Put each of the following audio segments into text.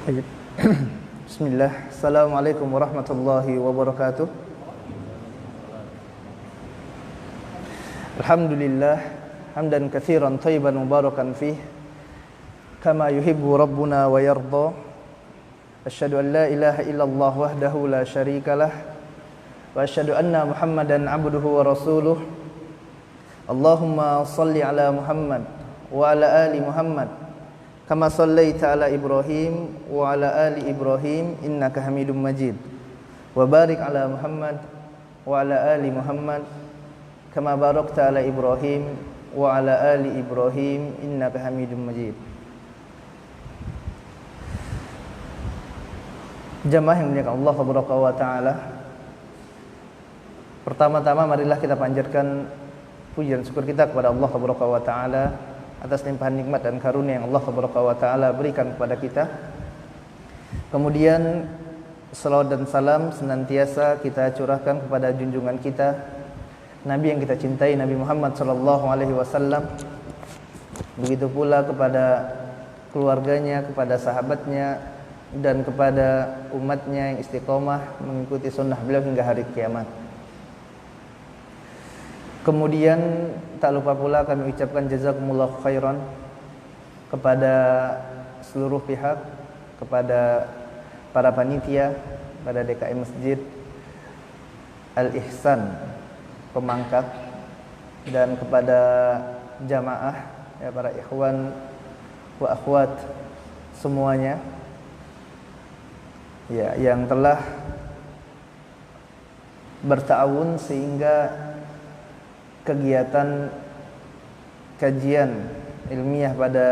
Baik. Bismillah. Assalamualaikum warahmatullahi wabarakatuh. Alhamdulillah hamdan katsiran thayyiban mubarakan fih kama yuhibbu rabbuna wa yarda. Asyhadu an la ilaha illallah wahdahu la syarikalah wa asyhadu anna Muhammadan abduhu wa rasuluh. Allahumma shalli ala Muhammad wa ala ali Muhammad kama sallaita ala Ibrahim wa ala ali Ibrahim innaka Hamidum Majid. Wa barik ala Muhammad wa ala ali Muhammad kama barakta ala Ibrahim wa ala ali Ibrahim innaka Hamidum Majid. Jamaah yang dimuliakan Allah Subhanahu wa taala. Pertama-tama marilah kita panjatkan puji dan syukur kita kepada Allah Subhanahu wa taala atas limpahan nikmat dan karunia yang Allah Subhanahu wa taala berikan kepada kita. Kemudian salawat dan salam senantiasa kita curahkan kepada junjungan kita, Nabi yang kita cintai, Nabi Muhammad sallallahu alaihi wasallam. Begitu pula kepada keluarganya, kepada sahabatnya, dan kepada umatnya yang istiqomah mengikuti sunnah beliau hingga hari kiamat. Kemudian tak lupa pula kami ucapkan jazakumullah khairan kepada seluruh pihak, kepada para panitia, pada DKI Masjid Al-Ihsan Pemangkat, dan kepada jamaah, ya, para ikhwan wa akhwat semuanya, ya, yang telah berta'awun sehingga kegiatan kajian ilmiah pada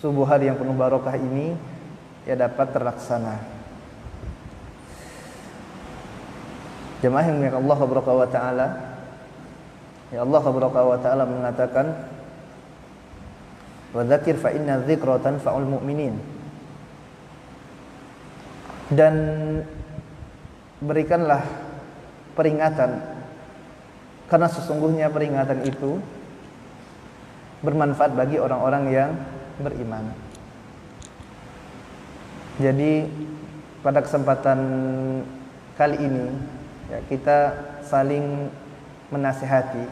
subuh hari yang penuh barokah ini ya dapat terlaksana. Jemaah yang dimuliakan Allah Subhanahu wa taala, ya, Allah Subhanahu wa taala mengatakan, "Wa dzakir fa inna dzikra tanfa'ul mu'minin." Dan berikanlah peringatan, karena sesungguhnya peringatan itu bermanfaat bagi orang-orang yang beriman. Jadi pada kesempatan kali ini ya, kita saling menasihati,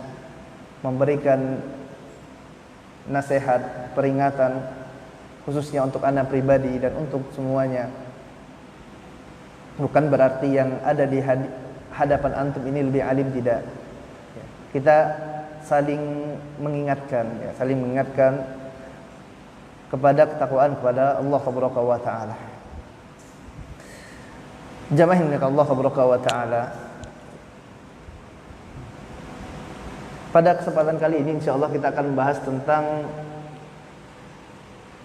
memberikan nasihat, peringatan khususnya untuk anak pribadi dan untuk semuanya. Bukan berarti yang ada di hadapan antum ini lebih alim, tidak. Kita saling mengingatkan, ya, saling mengingatkan kepada ketakwaan kepada Allah Subhanahu wa taala. Jamaah yang dimuliakan Allah Subhanahu wa taala, pada kesempatan kali ini insyaallah kita akan membahas tentang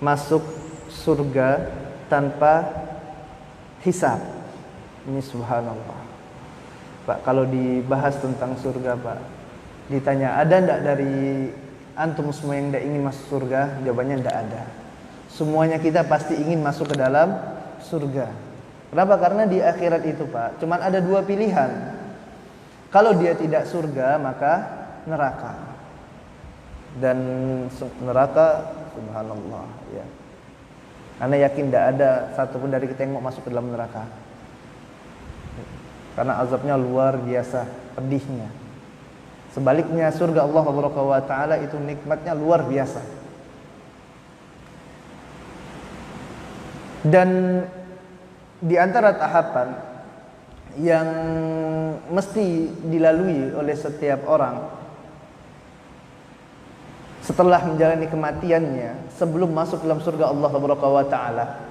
masuk surga tanpa hisab. Ini subhanallah. Pak, kalau dibahas tentang surga, Pak, ditanya ada enggak dari antum semua yang enggak ingin masuk surga? Jawabannya enggak ada. Semuanya kita pasti ingin masuk ke dalam surga. Kenapa? Karena di akhirat itu, Pak, cuman ada dua pilihan. Kalau dia tidak surga, maka neraka. Dan neraka subhanallah, ya. Ana yakin enggak ada satupun dari kita yang mau masuk ke dalam neraka. Karena azabnya luar biasa pedihnya. Sebaliknya surga Allah Subhanahu wa taala itu nikmatnya luar biasa. Dan di antara tahapan yang mesti dilalui oleh setiap orang setelah menjalani kematiannya sebelum masuk dalam surga Allah Subhanahu wa taala,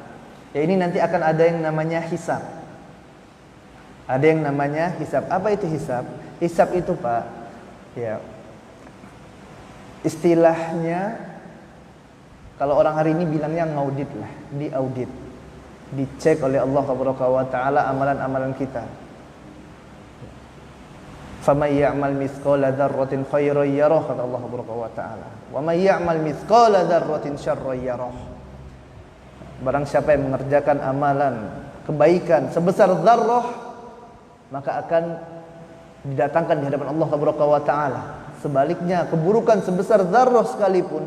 ya, ini nanti akan ada yang namanya hisab. Ada yang namanya hisab. Apa itu hisab? Hisab itu, Pak, ya, istilahnya kalau orang hari ini bilangnya ngaudit lah, diaudit, dicek oleh Allah Subhanahu wa taala amalan-amalan kita. Faman ya'mal mithqala dzarratin khairan yarah, kata Allah Subhanahu wa taala. Wa may ya'mal mithqala dzarratin syarran yarah. Barang siapa yang mengerjakan amalan kebaikan sebesar dzarrah, maka akan didatangkan di hadapan Allah Subhanahu wa taala. Sebaliknya, keburukan sebesar dzarrah sekalipun,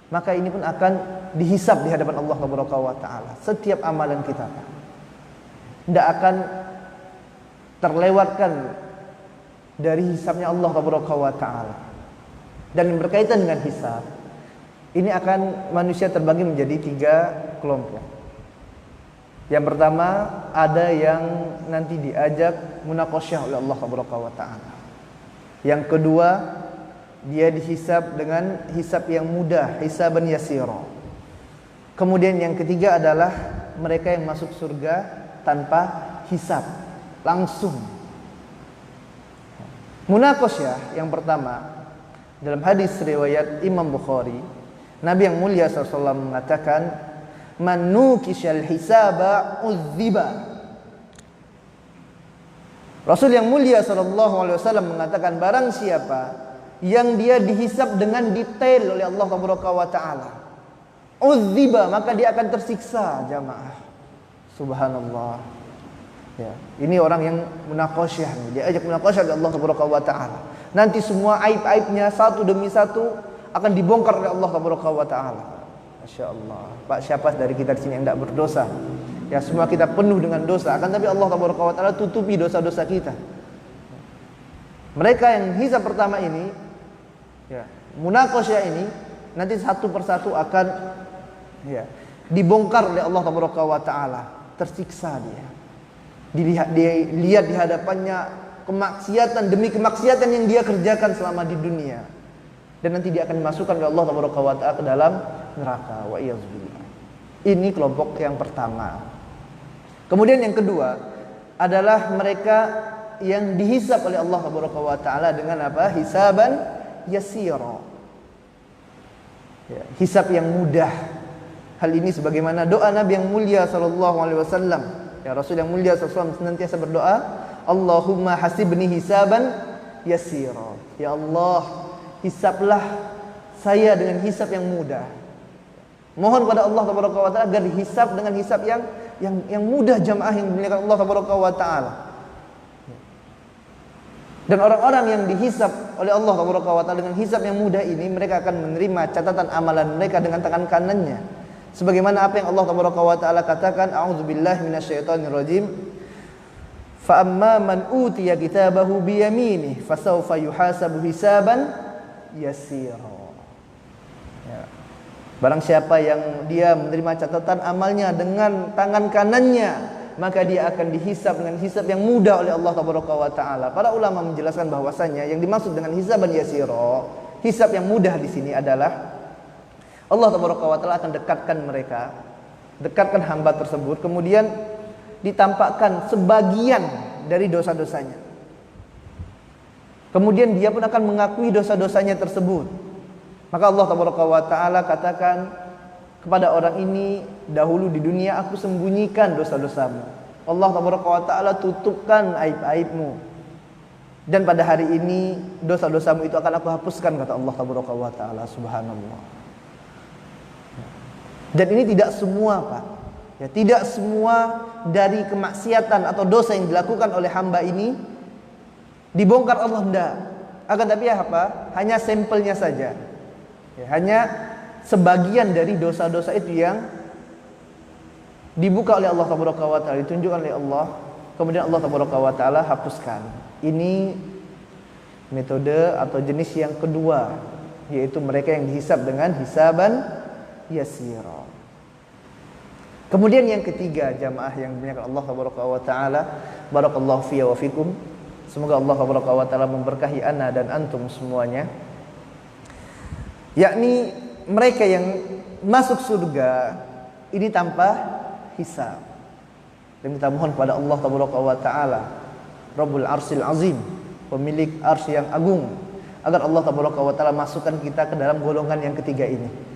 maka ini pun akan dihisab di hadapan Allah Subhanahu wa taala. Setiap amalan kita, Pak, tidak akan terlewatkan dari hisabnya Allah Subhanahu wa taala. Dan berkaitan dengan hisab, ini akan manusia terbagi menjadi 3 kelompok. Yang pertama, ada yang nanti diajak munaqasyah oleh Allah Subhanahu wa taala. Yang kedua, dia dihisab dengan hisab yang mudah, hisaban yasira. Kemudian yang ketiga adalah mereka yang masuk surga tanpa hisab, langsung. Munaqasyah yang pertama, dalam hadis riwayat Imam Bukhari, Nabi yang mulia SAW mengatakan, "Man nukisyal hisaba udziba." Rasul yang mulia SAW mengatakan, barang siapa yang dia dihisab dengan detail oleh Allah Subhanahu wa taala, udziba, maka dia akan tersiksa, jamaah. Subhanallah. Ya, ini orang yang munaqasyah, dia ajak munaqasyah oleh Allah Subhanahu wa taala. Nanti semua aib-aibnya satu demi satu akan dibongkar oleh Allah Subhanahu wa taala. Masya Allah. Pak, siapa dari kita di sini yang tidak berdosa? Ya, semua kita penuh dengan dosa. Akan tapi Allah Subhanahu wa taala tutupi dosa-dosa kita. Mereka yang hisab pertama ini, ya, munaqasyah ini, nanti satu persatu akan, ya, dibongkar oleh Allah Subhanahu wa taala. Tersiksa dia. Dilihat di hadapannya kemaksiatan demi kemaksiatan yang dia kerjakan selama di dunia. Dan nanti dia akan dimasukkan oleh Allah Subhanahu wa taala ke dalam neraka. Wa iyyazubillah. Ini kelompok yang pertama. Kemudian yang kedua adalah mereka yang dihisab oleh Allah Subhanahu wa taala dengan apa? Hisaban yasira. Ya, hisab yang mudah. Hal ini sebagaimana doa Nabi yang mulia sallallahu alaihi wasallam. Ya, Rasul yang mulia sallallahu alaihi wasallam senantiasa berdoa, Allahumma hasibni hisaban yasira. Ya Allah, hisablah saya dengan hisab yang mudah. Mohon pada Allah Subhanahu wa taala agar dihisab dengan hisab yang mudah, jamaah yang dimuliakan Allah Subhanahu wa taala. Dan orang-orang yang dihisab oleh Allah Subhanahu wa taala dengan hisab yang mudah ini, mereka akan menerima catatan amalan mereka dengan tangan kanannya. Sebagaimana apa yang Allah Subhanahu wa taala katakan, a'udzubillahi minasyaitonirrajim. Fa amma man utiya kitabahu bi yaminihi fasawfa yuhasabu hisaban yasira. Ya. Barang siapa yang dia menerima catatan amalnya dengan tangan kanannya, maka dia akan dihisab dengan hisab yang mudah oleh Allah Subhanahu wa taala. Para ulama menjelaskan bahwasanya yang dimaksud dengan hisaban yasira, hisab yang mudah di sini adalah Allah Subhanahu wa taala akan dekatkan hamba tersebut, kemudian ditampakkan sebagian dari dosa-dosanya. Kemudian dia pun akan mengakui dosa-dosanya tersebut. Maka Allah Subhanahu wa taala katakan kepada orang ini, dahulu di dunia aku sembunyikan dosa-dosamu. Allah Subhanahu wa taala tutupkan aib-aibmu. Dan pada hari ini dosa-dosamu itu akan aku hapuskan, kata Allah Subhanahu wa taala. Subhanallah. Dan ini tidak semua, Pak. Ya, tidak semua dari kemaksiatan atau dosa yang dilakukan oleh hamba ini dibongkar Allah, enggak. Akan tapi apa? Hanya sampelnya saja. Ya, hanya sebagian dari dosa-dosa itu yang dibuka oleh Allah Subhanahu wa taala, ditunjukkan oleh Allah, kemudian Allah Subhanahu wa taala hapuskan. Ini metode atau jenis yang kedua, yaitu mereka yang dihisab dengan hisaban yasira. Kemudian yang ketiga, jamaah yang dimuliakan Allah Subhanahu wa taala, barakallahu fiyya wa fikum. Semoga Allah Subhanahu wa taala memberkahi ana dan antum semuanya. Yakni mereka yang masuk surga ini tanpa hisab. Dan kita mohon kepada Allah Subhanahu wa taala, Rabbul Arsyil Azim, pemilik arsy yang agung, agar Allah Subhanahu wa taala masukkan kita ke dalam golongan yang ketiga ini.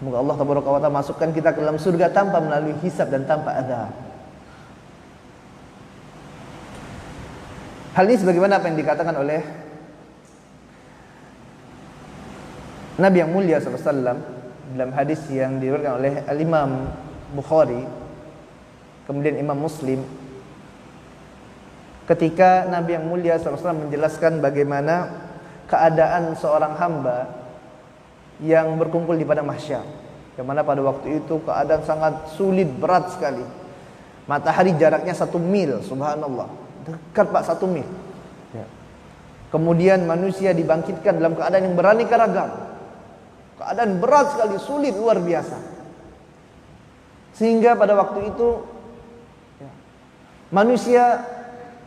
Semoga Allah Subhanahu wa taala masukkan kita ke dalam surga tanpa melalui hisab dan tanpa azab. Hal ini sebagaimana apa yang dikatakan oleh Nabi yang mulia SAW dalam hadis yang diriwayatkan oleh Al-Imam Bukhari, kemudian Imam Muslim, ketika Nabi yang mulia SAW menjelaskan bagaimana keadaan seorang hamba yang berkumpul di padang mahsyar. Yang mana pada waktu itu keadaan sangat sulit, berat sekali. Matahari jaraknya 1 mil, subhanallah. Dekat Pak, 1 mil. Ya. Kemudian manusia dibangkitkan dalam keadaan yang beraneka ragam. Keadaan berat sekali, sulit luar biasa. Sehingga pada waktu itu ya, manusia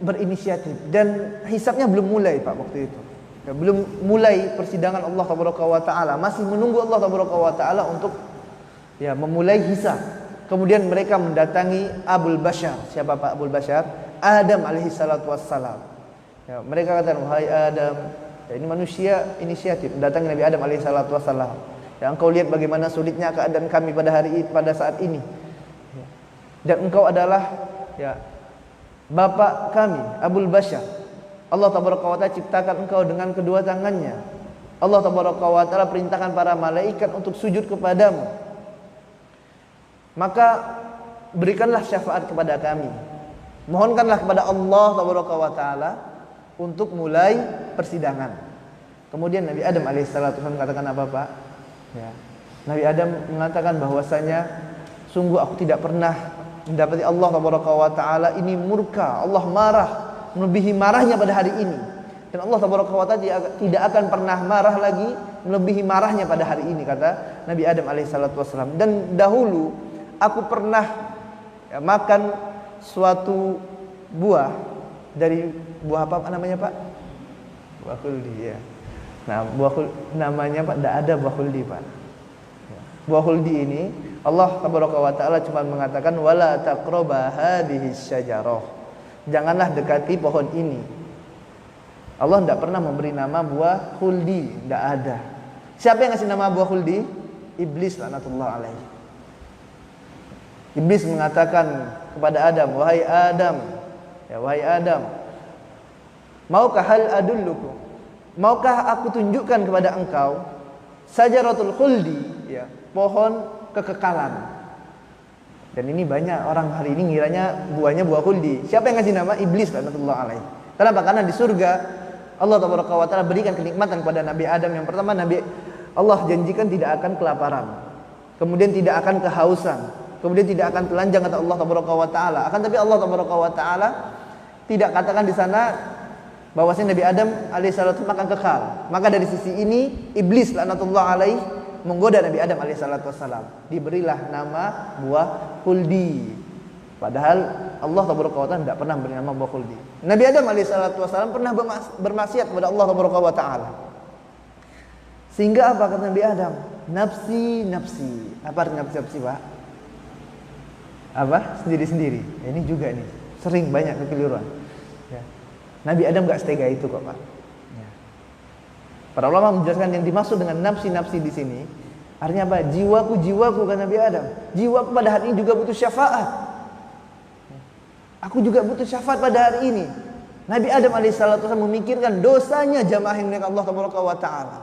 berinisiatif dan hisabnya belum mulai Pak waktu itu. Ya, belum mulai persidangan Allah Taala, masih menunggu Allah Taala untuk ya memulai hisab. Kemudian mereka mendatangi Abul Bashar. Siapa Pak Abul Bashar? Adam alaihi salatu wassalam. Ya, mereka katakan, wahai Adam, ya, ini manusia inisiatif mendatangi Nabi Adam alaihi salatu wassalam. Ya, engkau lihat bagaimana sulitnya keadaan kami pada saat ini. Ya. Dan engkau adalah ya bapak kami, Abul Bashar. Allah Taala ciptakan engkau dengan kedua tangannya. Allah Taala perintahkan para malaikat untuk sujud kepadamu. Maka berikanlah syafaat kepada kami. Mohonkanlah kepada Allah Taala untuk mulai persidangan. Kemudian Nabi Adam alaihissalatu mengatakan apa Pak? Ya. Nabi Adam mengatakan bahwasanya sungguh aku tidak pernah mendapati Allah Taala ini murka. Allah marah, melebihi marahnya pada hari ini. Dan Allah Taala tidak akan pernah marah lagi melebihi marahnya pada hari ini, kata Nabi Adam alaihissalatu wassalam. Dan dahulu aku pernah ya, makan suatu buah dari buah apa namanya Pak? Buah khuldi ya. Nah, namanya Pak, tidak ada buah khuldi Pak. Ya. Buah khuldi ini Allah Taala cuma mengatakan wala taqraba hadhihi syajarah. Janganlah dekati pohon ini. Allah tidak pernah memberi nama buah khuldi, tidak ada. Siapa yang ngasih nama buah khuldi? Iblis laknatullah alaihi. Iblis mengatakan kepada Adam, wahai Adam, ya wahai Adam, maukah hal adullukum? Maukah aku tunjukkan kepada engkau sajaratul khuldi, ya, pohon kekekalan. Dan ini banyak orang hari ini ngiranya buahnya buah khuldi. Siapa yang ngasih nama? Iblis laknatullah alaihi. Kenapa? Karena di surga Allah Taala berikan kenikmatan kepada Nabi Adam. Yang pertama, Allah janjikan tidak akan kelaparan, kemudian tidak akan kehausan, kemudian tidak akan telanjang, kata Allah Taala. Akan tapi Allah Taala tidak katakan di sana bahwasanya Nabi Adam alaihissalatu akan kekal. Maka dari sisi ini iblis laknatullah alaihi menggoda Nabi Adam alaihissalatu wassalam. Diberilah nama buah khuldi. Padahal Allah Taala tidak pernah beri nama buah khuldi. Nabi Adam alaihissalatu wassalam pernah bermaksiat kepada Allah Taala. Sehingga apa kata Nabi Adam? Nafsi, nafsi. Apa artinya nafsi Pak? Apa? Sendiri-sendiri. Ini juga nih sering banyak kekeliruan. Ya. Nabi Adam gak setega itu kok Pak. Ya. Para ulama menjelaskan yang dimaksud dengan nafsi-nafsi di sini artinya apa? Jiwaku kata Nabi Adam. Jiwaku pada hari ini juga butuh syafaat. Aku juga butuh syafaat pada hari ini. Nabi Adam alaihissalatu memikirkan dosanya jamaah yang Allah Taala.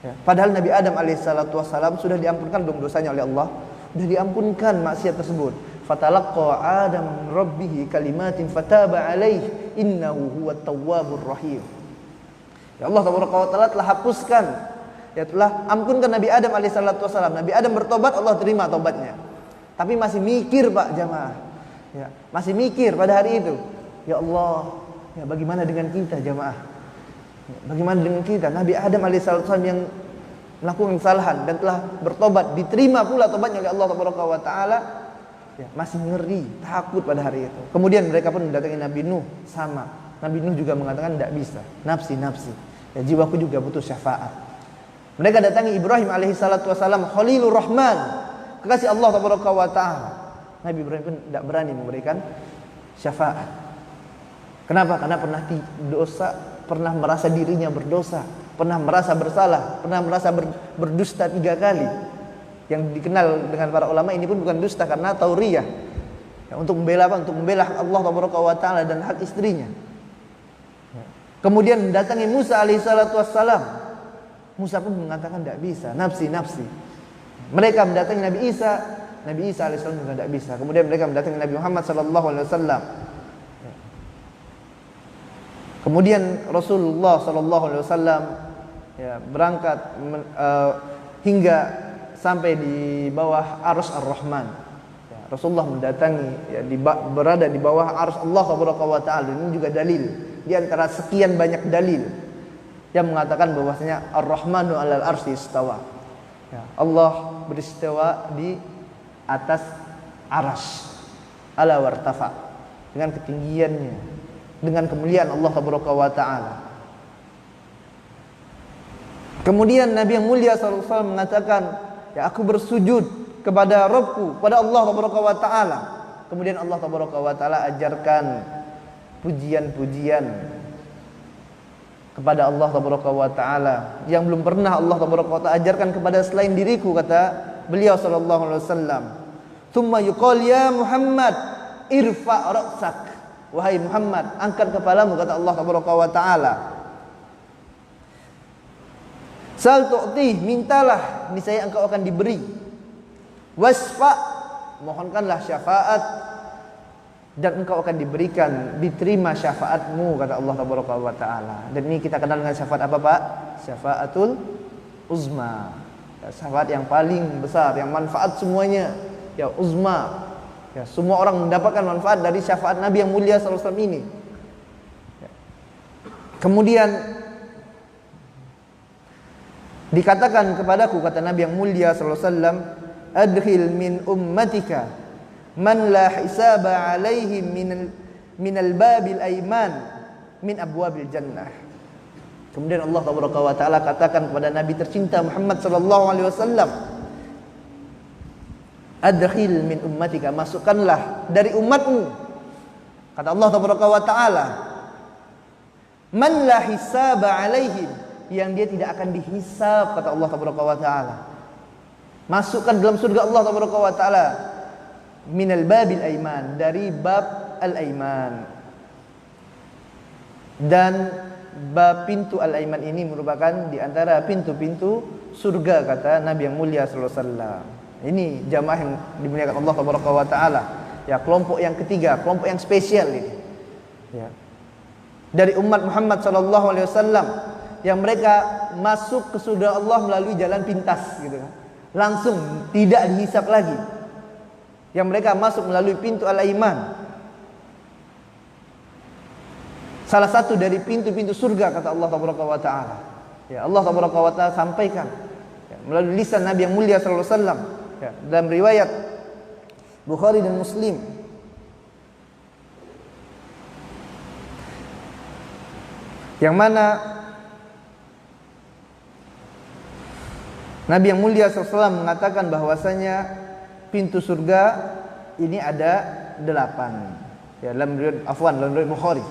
Ya. Padahal Nabi Adam alaihissalatu sudah diampunkan belum dosanya oleh Allah? Sudah diampunkan maksiat tersebut. Fatalaqqa Adam rabbih kalimatin fataba alaihi innahu huwat tawwabur rahim. Ya Allah Taala telah hapuskan, ya telah ampunkan Nabi Adam alaihissalatu. Nabi Adam bertobat, Allah terima tobatnya. Tapi masih mikir Pak jamaah. Ya, masih mikir pada hari itu. Ya Allah, ya bagaimana dengan kita jamaah? Ya, bagaimana dengan kita? Nabi Adam alaihissalatu yang melakukan kesalahan dan telah bertobat, diterima pula tobatnya oleh Allah Taala. Ya, masih ngeri, takut pada hari itu. Kemudian mereka pun mendatangi Nabi Nuh, sama. Nabi Nuh juga mengatakan tidak bisa. Nafsi. Ya, jiwaku juga butuh syafaat. Mereka datangi Ibrahim alaihissalatu wassalam, Khalilur Rahman, kekasih Allah Taala. Nabi Ibrahim pun tidak berani memberikan syafaat. Kenapa? Karena pernah dosa, pernah merasa dirinya berdosa, pernah merasa bersalah, pernah merasa berdusta 3 kali. Yang dikenal dengan para ulama ini pun bukan dusta karena tauriyah. Ya, untuk membela apa? Untuk membela Allah Taala dan hak istrinya. Ya. Kemudian datangi Musa alaihissalatu wassalam. Musa pun mengatakan tidak bisa, nafsi. Mereka mendatangi Nabi Isa alaihissalam juga tidak bisa. Kemudian mereka mendatangi Nabi Muhammad sallallahu alaihi wasallam. Kemudian Rasulullah sallallahu alaihi wasallam ya berangkat hingga sampai di bawah Arsy Ar-Rahman. Ya, Rasulullah mendatangi, ya, berada di bawah Arsy Allah Subhanahu wa taala. Ini juga dalil di antara sekian banyak dalil yang mengatakan bahwasanya Ar-Rahmanu 'alal arsy istawa. Ya, Allah beristiwa di atas arsy. Ala wartafa, dengan ketinggiannya, dengan kemuliaan Allah Subhanahu wa taala. Kemudian Nabi yang mulia sallallahu alaihi wasallam mengatakan, ya, aku bersujud kepada Rabbku, pada Allah Subhanahu wa taala. Kemudian Allah Subhanahu wa taala ajarkan pujian-pujian kepada Allah Subhanahu wa taala yang belum pernah Allah Subhanahu wa taala ajarkan kepada selain diriku, kata beliau sallallahu alaihi wasallam. Tsumma yuqal ya Muhammad irfa ra'sak. Wahai Muhammad, angkat kepalamu, kata Allah Subhanahu wa taala. Sal tu'ti, mintalah, niscaya engkau akan diberi. Wasfa, mohonkanlah syafaat, dan engkau akan diberikan, diterima syafaatmu, kata Allah Subhanahu wa taala. Dan ini kita kenal dengan syafaat apa, Pak? Syafaatul uzma. Ya, syafaat yang paling besar, yang manfaat semuanya. Ya, uzma. Ya, semua orang mendapatkan manfaat dari syafaat Nabi yang mulia sallallahu alaihi wasallam ini. Ya. Kemudian dikatakan kepadaku, kata Nabi yang mulia sallallahu alaihi wasallam, adkhil min ummatika man la hisaba alaihim minal babil aiman min abwabil jannah. Kemudian Allah Subhanahu wa taala katakan kepada Nabi tercinta Muhammad sallallahu alaihi wasallam, adkhil min ummatika, masukkanlah dari umatmu, kata Allah Subhanahu wa taala, man la hisaba alaihim, yang dia tidak akan dihisab, kata Allah Subhanahu wa taala. Masukkan dalam surga Allah Subhanahu wa taala minal babil aiman, dari bab al-aiman. Dan bab pintu al-aiman ini merupakan di antara pintu-pintu surga, kata Nabi yang mulia sallallahu alaihi wasallam. Ini jamaah yang dimuliakan Allah Subhanahu wa taala. Ya, kelompok yang ketiga, kelompok yang spesial ini. Ya. Dari umat Muhammad sallallahu alaihi wasallam yang mereka masuk ke surga Allah melalui jalan pintas gitu kan. Langsung tidak dihisab lagi. Yang mereka masuk melalui pintu al-aiman. Salah satu dari pintu-pintu surga, kata Allah Subhanahu wa taala. Ya, Allah Subhanahu wa taala sampaikan, ya, melalui lisan Nabi yang mulia sallallahu alaihi wasallam, ya, dalam riwayat Bukhari dan Muslim. Yang mana Nabi yang mulia sallallahu alaihi wasallam mengatakan bahwasanya pintu surga ini ada 8. Ya, dalam riwayat Bukhari.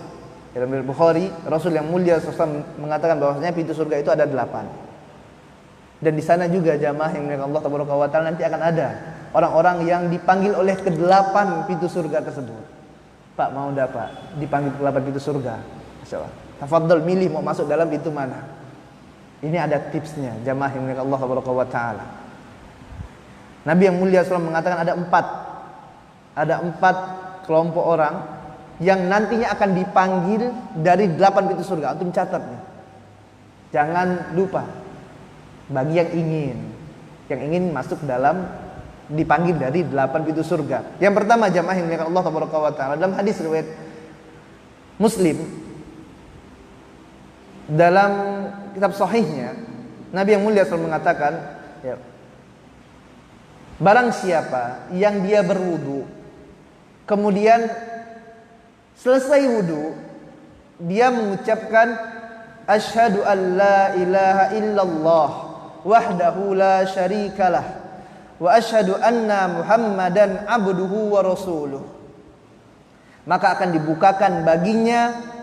Dalam riwayat Bukhari, Rasul yang mulia sallallahu alaihi wasallam mengatakan bahwasanya pintu surga itu ada 8. Dan di sana juga jamaah yang dimuliakan Allah Subhanahu wa taala nanti akan ada orang-orang yang dipanggil oleh ke-8 pintu surga tersebut. Pak, mau enggak, Pak, dipanggil ke-8 pintu surga? Masyaallah. Tafadhol, milih mau masuk dalam pintu mana. Ini ada tipsnya, jamaah yang dimuliakan Allah Subhanahu wa taala. Nabi yang mulia SAW mengatakan ada 4. Ada 4 kelompok orang yang nantinya akan dipanggil dari 8 pintu surga. Antum catat nih. Jangan lupa. Bagi yang ingin masuk dalam, dipanggil dari 8 pintu surga. Yang pertama, jamaah yang dimuliakan Allah Subhanahu wa taala, dalam hadis riwayat Muslim, dalam kitab sahihnya, Nabi yang mulia SAW mengatakan, ya, barang siapa yang dia berwudu, kemudian selesai wudu, dia mengucapkan asyhadu an la ilaha illallah wahdahu la syarikalah wa asyhadu anna Muhammadan abduhu wa rasuluh, maka akan dibukakan baginya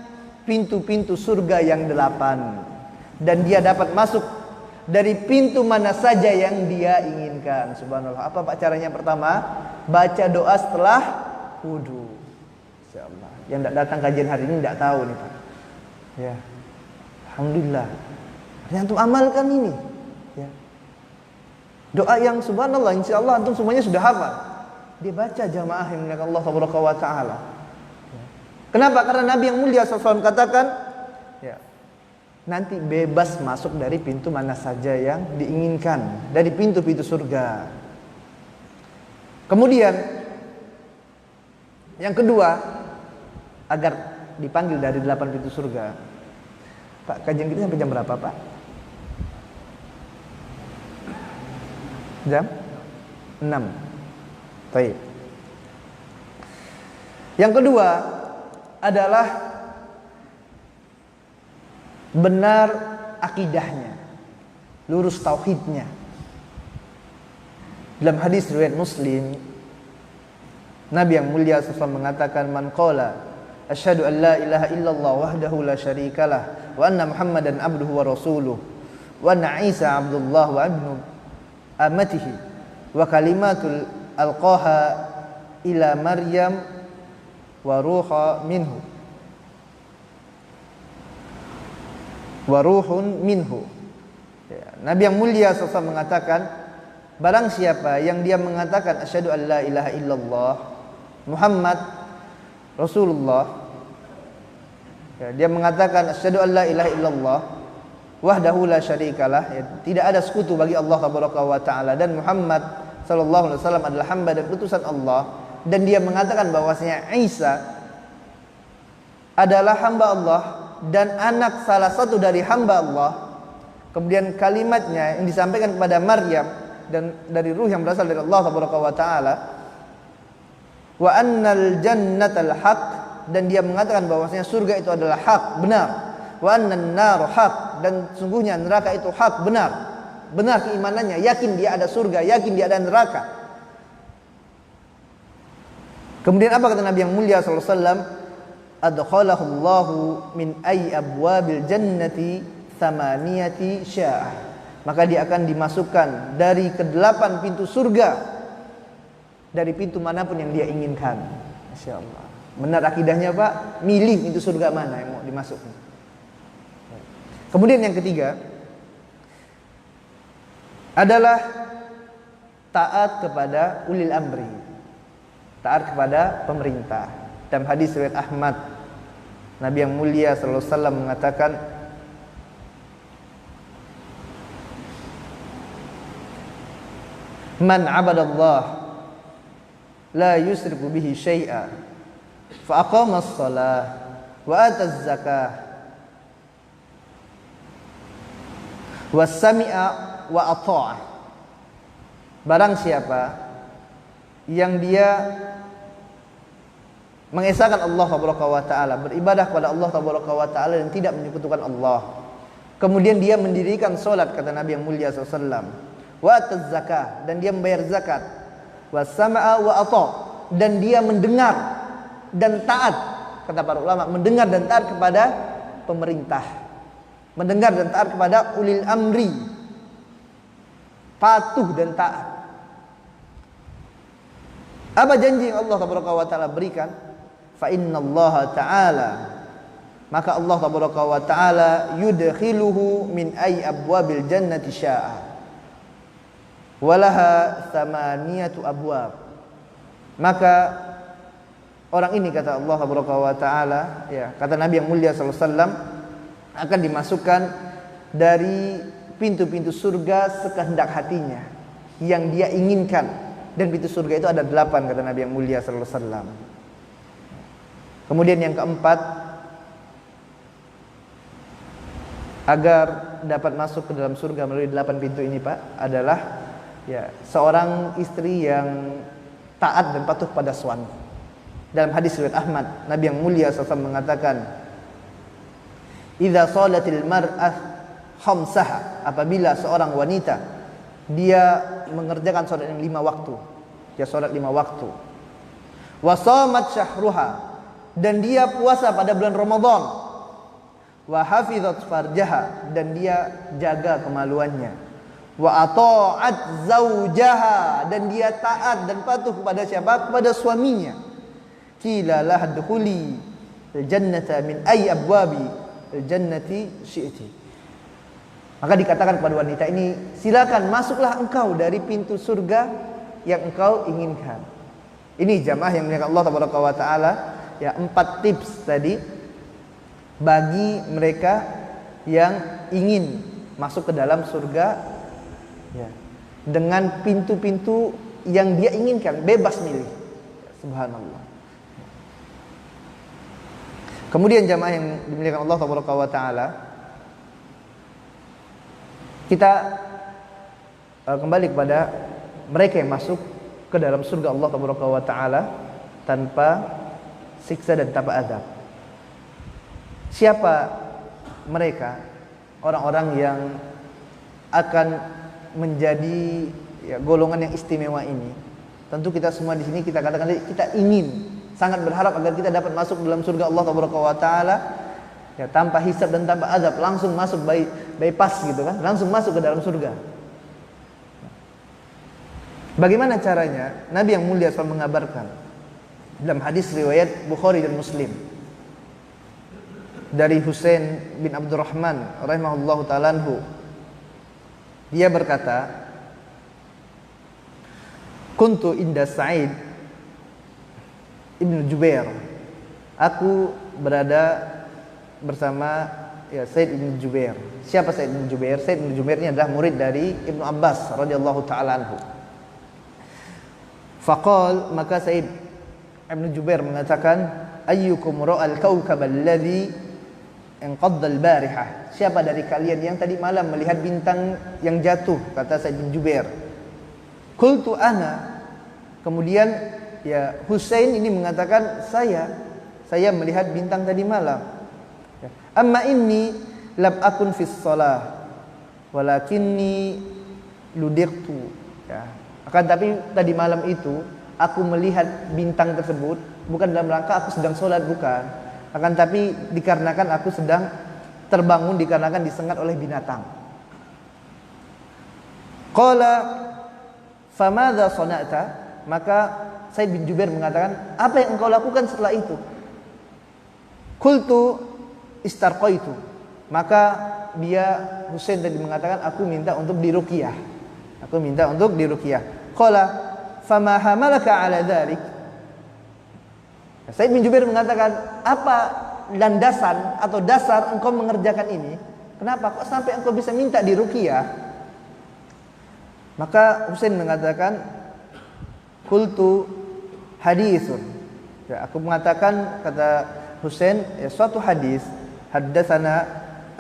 pintu-pintu surga yang 8, dan dia dapat masuk dari pintu mana saja yang dia inginkan. Subhanallah. Apa Pak caranya? Pertama, baca doa setelah wudu. Insyaallah. Yang tidak datang kajian hari ini tidak tahu nih Pak. Ya. Alhamdulillah. Yang antum amalkan ini. Ya. Doa yang subhanallah, insyaallah antum semuanya sudah hafal. Dia baca jamaah yang dimuliakan Allah Subhanahu wa taala. Ya. Kenapa? Karena Nabi yang mulia SAW katakan, ya, nanti bebas masuk dari pintu mana saja yang diinginkan dari pintu-pintu surga. Kemudian yang kedua, agar dipanggil dari 8 pintu surga. Pak, kajian kita sampai jam berapa, Pak? Jam 6. Baik. Yang kedua adalah benar akidahnya, lurus tauhidnya. Dalam hadis riwayat Muslim, Nabi yang mulia SAW mengatakan, man qala asyhadu an la ilaha illallah wahdahu la syarikalah wa anna Muhammadan abduhu wa rasuluh wa anna Isa abdullah wa ibnu amatihi wa kalimatul alqaha ila Maryam wa ruha minhu wa ruhun minhu. Nabi yang mulia SAW mengatakan, barang siapa yang dia mengatakan asyhadu an la ilaha illallah Muhammad Rasulullah, dia mengatakan asyhadu an la ilaha illallah wahdahu la syarikalah, tidak ada sekutu bagi Allah tabaraka wa taala, dan Muhammad sallallahu alaihi wasallam adalah hamba dan utusan Allah, dan dia mengatakan bahwasanya Isa adalah hamba Allah dan anak salah satu dari hamba Allah. Kemudian kalimatnya yang disampaikan kepada Maryam dan dari ruh yang berasal dari Allah tabaraka wa taala, wa annal jannatal haq, dan dia mengatakan bahwasanya surga itu adalah hak, benar. Wa annan nar haq, dan sungguhnya neraka itu hak, benar. Benar keimanannya, yakin dia ada surga, yakin dia ada neraka. Kemudian apa kata Nabi yang mulia sallallahu alaihi wasallam? Adkhalahu Allahu min ay abwabil jannati thamaniyati sya'ah. Maka dia akan dimasukkan dari ke-8 pintu surga, dari pintu manapun yang dia inginkan. Masya Allah. Benar akidahnya, Pak. Milih pintu surga mana yang mau dimasukkan. Kemudian yang ketiga adalah taat kepada ulil amri, taat kepada pemerintah. Dalam hadis riwayat Ahmad, Nabi yang mulia sallallahu alaihi wasallam mengatakan, man 'abadallah la yusriku bihi syai'a fa aqama as-shalah wa ata az-zakah wa sami'a wa ata'a. Barang siapa yang dia mengesahkan Allah tabaraka wa taala, beribadah kepada Allah tabaraka wa taala dan tidak menyekutukan Allah, kemudian dia mendirikan salat, kata Nabi yang mulia sallallahu alaihi wasallam, wa ata az-zakah, dan dia membayar zakat, wasama'a wa ata', dan dia mendengar dan taat, kata para ulama, mendengar dan taat kepada pemerintah, mendengar dan taat kepada ulil amri, patuh dan taat. Apa janji yang Allah tabaraka wa taala berikan? Fa innallaha ta'ala, maka Allah tabaraka wa taala yudkhiluhu min ay abwabil jannati sya'a walaha thamaniyatu abwab. Maka orang ini, kata Allah tabaraka wa taala, ya, kata Nabi yang mulia sallallahu alaihi wasallam, akan dimasukkan dari pintu-pintu surga sekehendak hatinya yang dia inginkan, dan pintu surga itu ada 8, kata Nabi yang mulia sallallahu alaihi wasallam. Kemudian yang keempat, agar dapat masuk ke dalam surga melalui 8 pintu ini, Pak, adalah ya, seorang istri yang taat dan patuh pada suami. Dalam hadis riwayat Ahmad, Nabi yang mulia SAW mengatakan, idza shalatil mar'ah khamsaha, apabila seorang wanita dia mengerjakan salat yang 5 waktu, dia salat 5 waktu, wa shamat syahruha, dan dia puasa pada bulan Ramadan, wa hafizat farjaha, dan dia jaga kemaluannya, wa ata'at zaujaha, dan dia taat dan patuh kepada siapa? Kepada suaminya. Qila lah dukhuli al-jannata min ay abwabi al-jannati syi'ti. Maka dikatakan kepada wanita ini, silakan masuklah engkau dari pintu surga yang engkau inginkan. Ini jamaah yang dimuliakan Allah tabaraka wa taala, ya, 4 tips tadi bagi mereka yang ingin masuk ke dalam surga ya, dengan pintu-pintu yang dia inginkan, bebas milih. Subhanallah. Kemudian jamaah yang dimuliakan Allah Taala, kita kembali kepada mereka yang masuk ke dalam surga Allah Taala tanpa siksa dan tanpa azab. Siapa mereka? Orang-orang yang akan menjadi golongan yang istimewa ini. Tentu kita semua di sini kita katakan kita ingin, sangat berharap agar kita dapat masuk dalam surga Allah Taala ya, tanpa hisab dan tanpa azab, langsung masuk bypass gitu kan, langsung masuk ke dalam surga. Bagaimana caranya? Nabi yang mulia SAW mengabarkan dalam hadis riwayat Bukhari dan Muslim dari Husain bin Abdurrahman rahimahullahu ta'ala anhu. Dia berkata, kuntu inda Sa'id ibn Jubair, aku berada bersama Sa'id ibn Jubair. Siapa Sa'id ibn Jubair? Sa'id ibn Jubair ini adalah murid dari Ibnu Abbas radhiyallahu ta'ala anhu. Faqal, maka Sa'id ibn Jubair mengatakan, ayyukum ra'al kawkab alladhi inqadda al-barihah. Siapa dari kalian yang tadi malam melihat bintang yang jatuh? Kata Sa'id bin Jubair. Qultu ana. Kemudian Husain ini mengatakan saya melihat bintang tadi malam. Amma inni lam akun fis shalah walakinni ludiqtu. Akan tapi tadi malam itu aku melihat bintang tersebut bukan dalam rangka aku sedang sholat, bukan. Akan tapi dikarenakan aku sedang terbangun, dikarenakan disengat oleh binatang. Qala famadza sana'ta? Maka Sa'id bin Jubair mengatakan, apa yang engkau lakukan setelah itu? Qultu istarqaitu. Maka dia Husain tadi mengatakan, aku minta untuk diruqyah. Aku minta untuk diruqyah. Qala fama hamalaka ala dzalik? Sa'id bin Jubair mengatakan, apa landasan atau dasar engkau mengerjakan ini? Kenapa kok sampai engkau bisa minta diruqyah? Maka Husain mengatakan, qultu haditsun. Aku mengatakan, kata Husain, suatu hadis. Haddatsana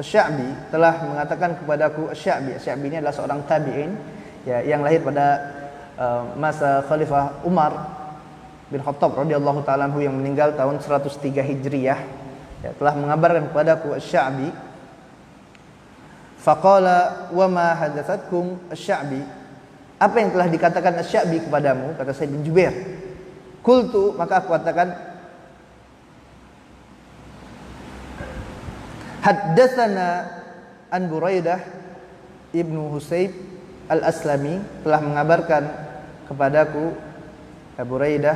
Asy-Sya'bi, telah mengatakan kepadaku Asy-Sya'bi. Asy-Sya'bi ini adalah seorang tabi'in yang lahir pada masa Khalifah Umar bin Khattab radhiyallahu ta'ala anhu yang meninggal tahun 103 Hijriyah. Telah mengabarkan kepadaku Asy-Sya'bi. Faqala wa ma hadatsatkum Asy-Sya'bi? Apa yang telah dikatakan Asy-Sya'bi kepadamu? Kata Sa'id bin Jubair. Qultu, maka aku katakan, haddatsana an Buraidah ibnu Husayb al-Aslami, telah mengabarkan kepadaku Buraidah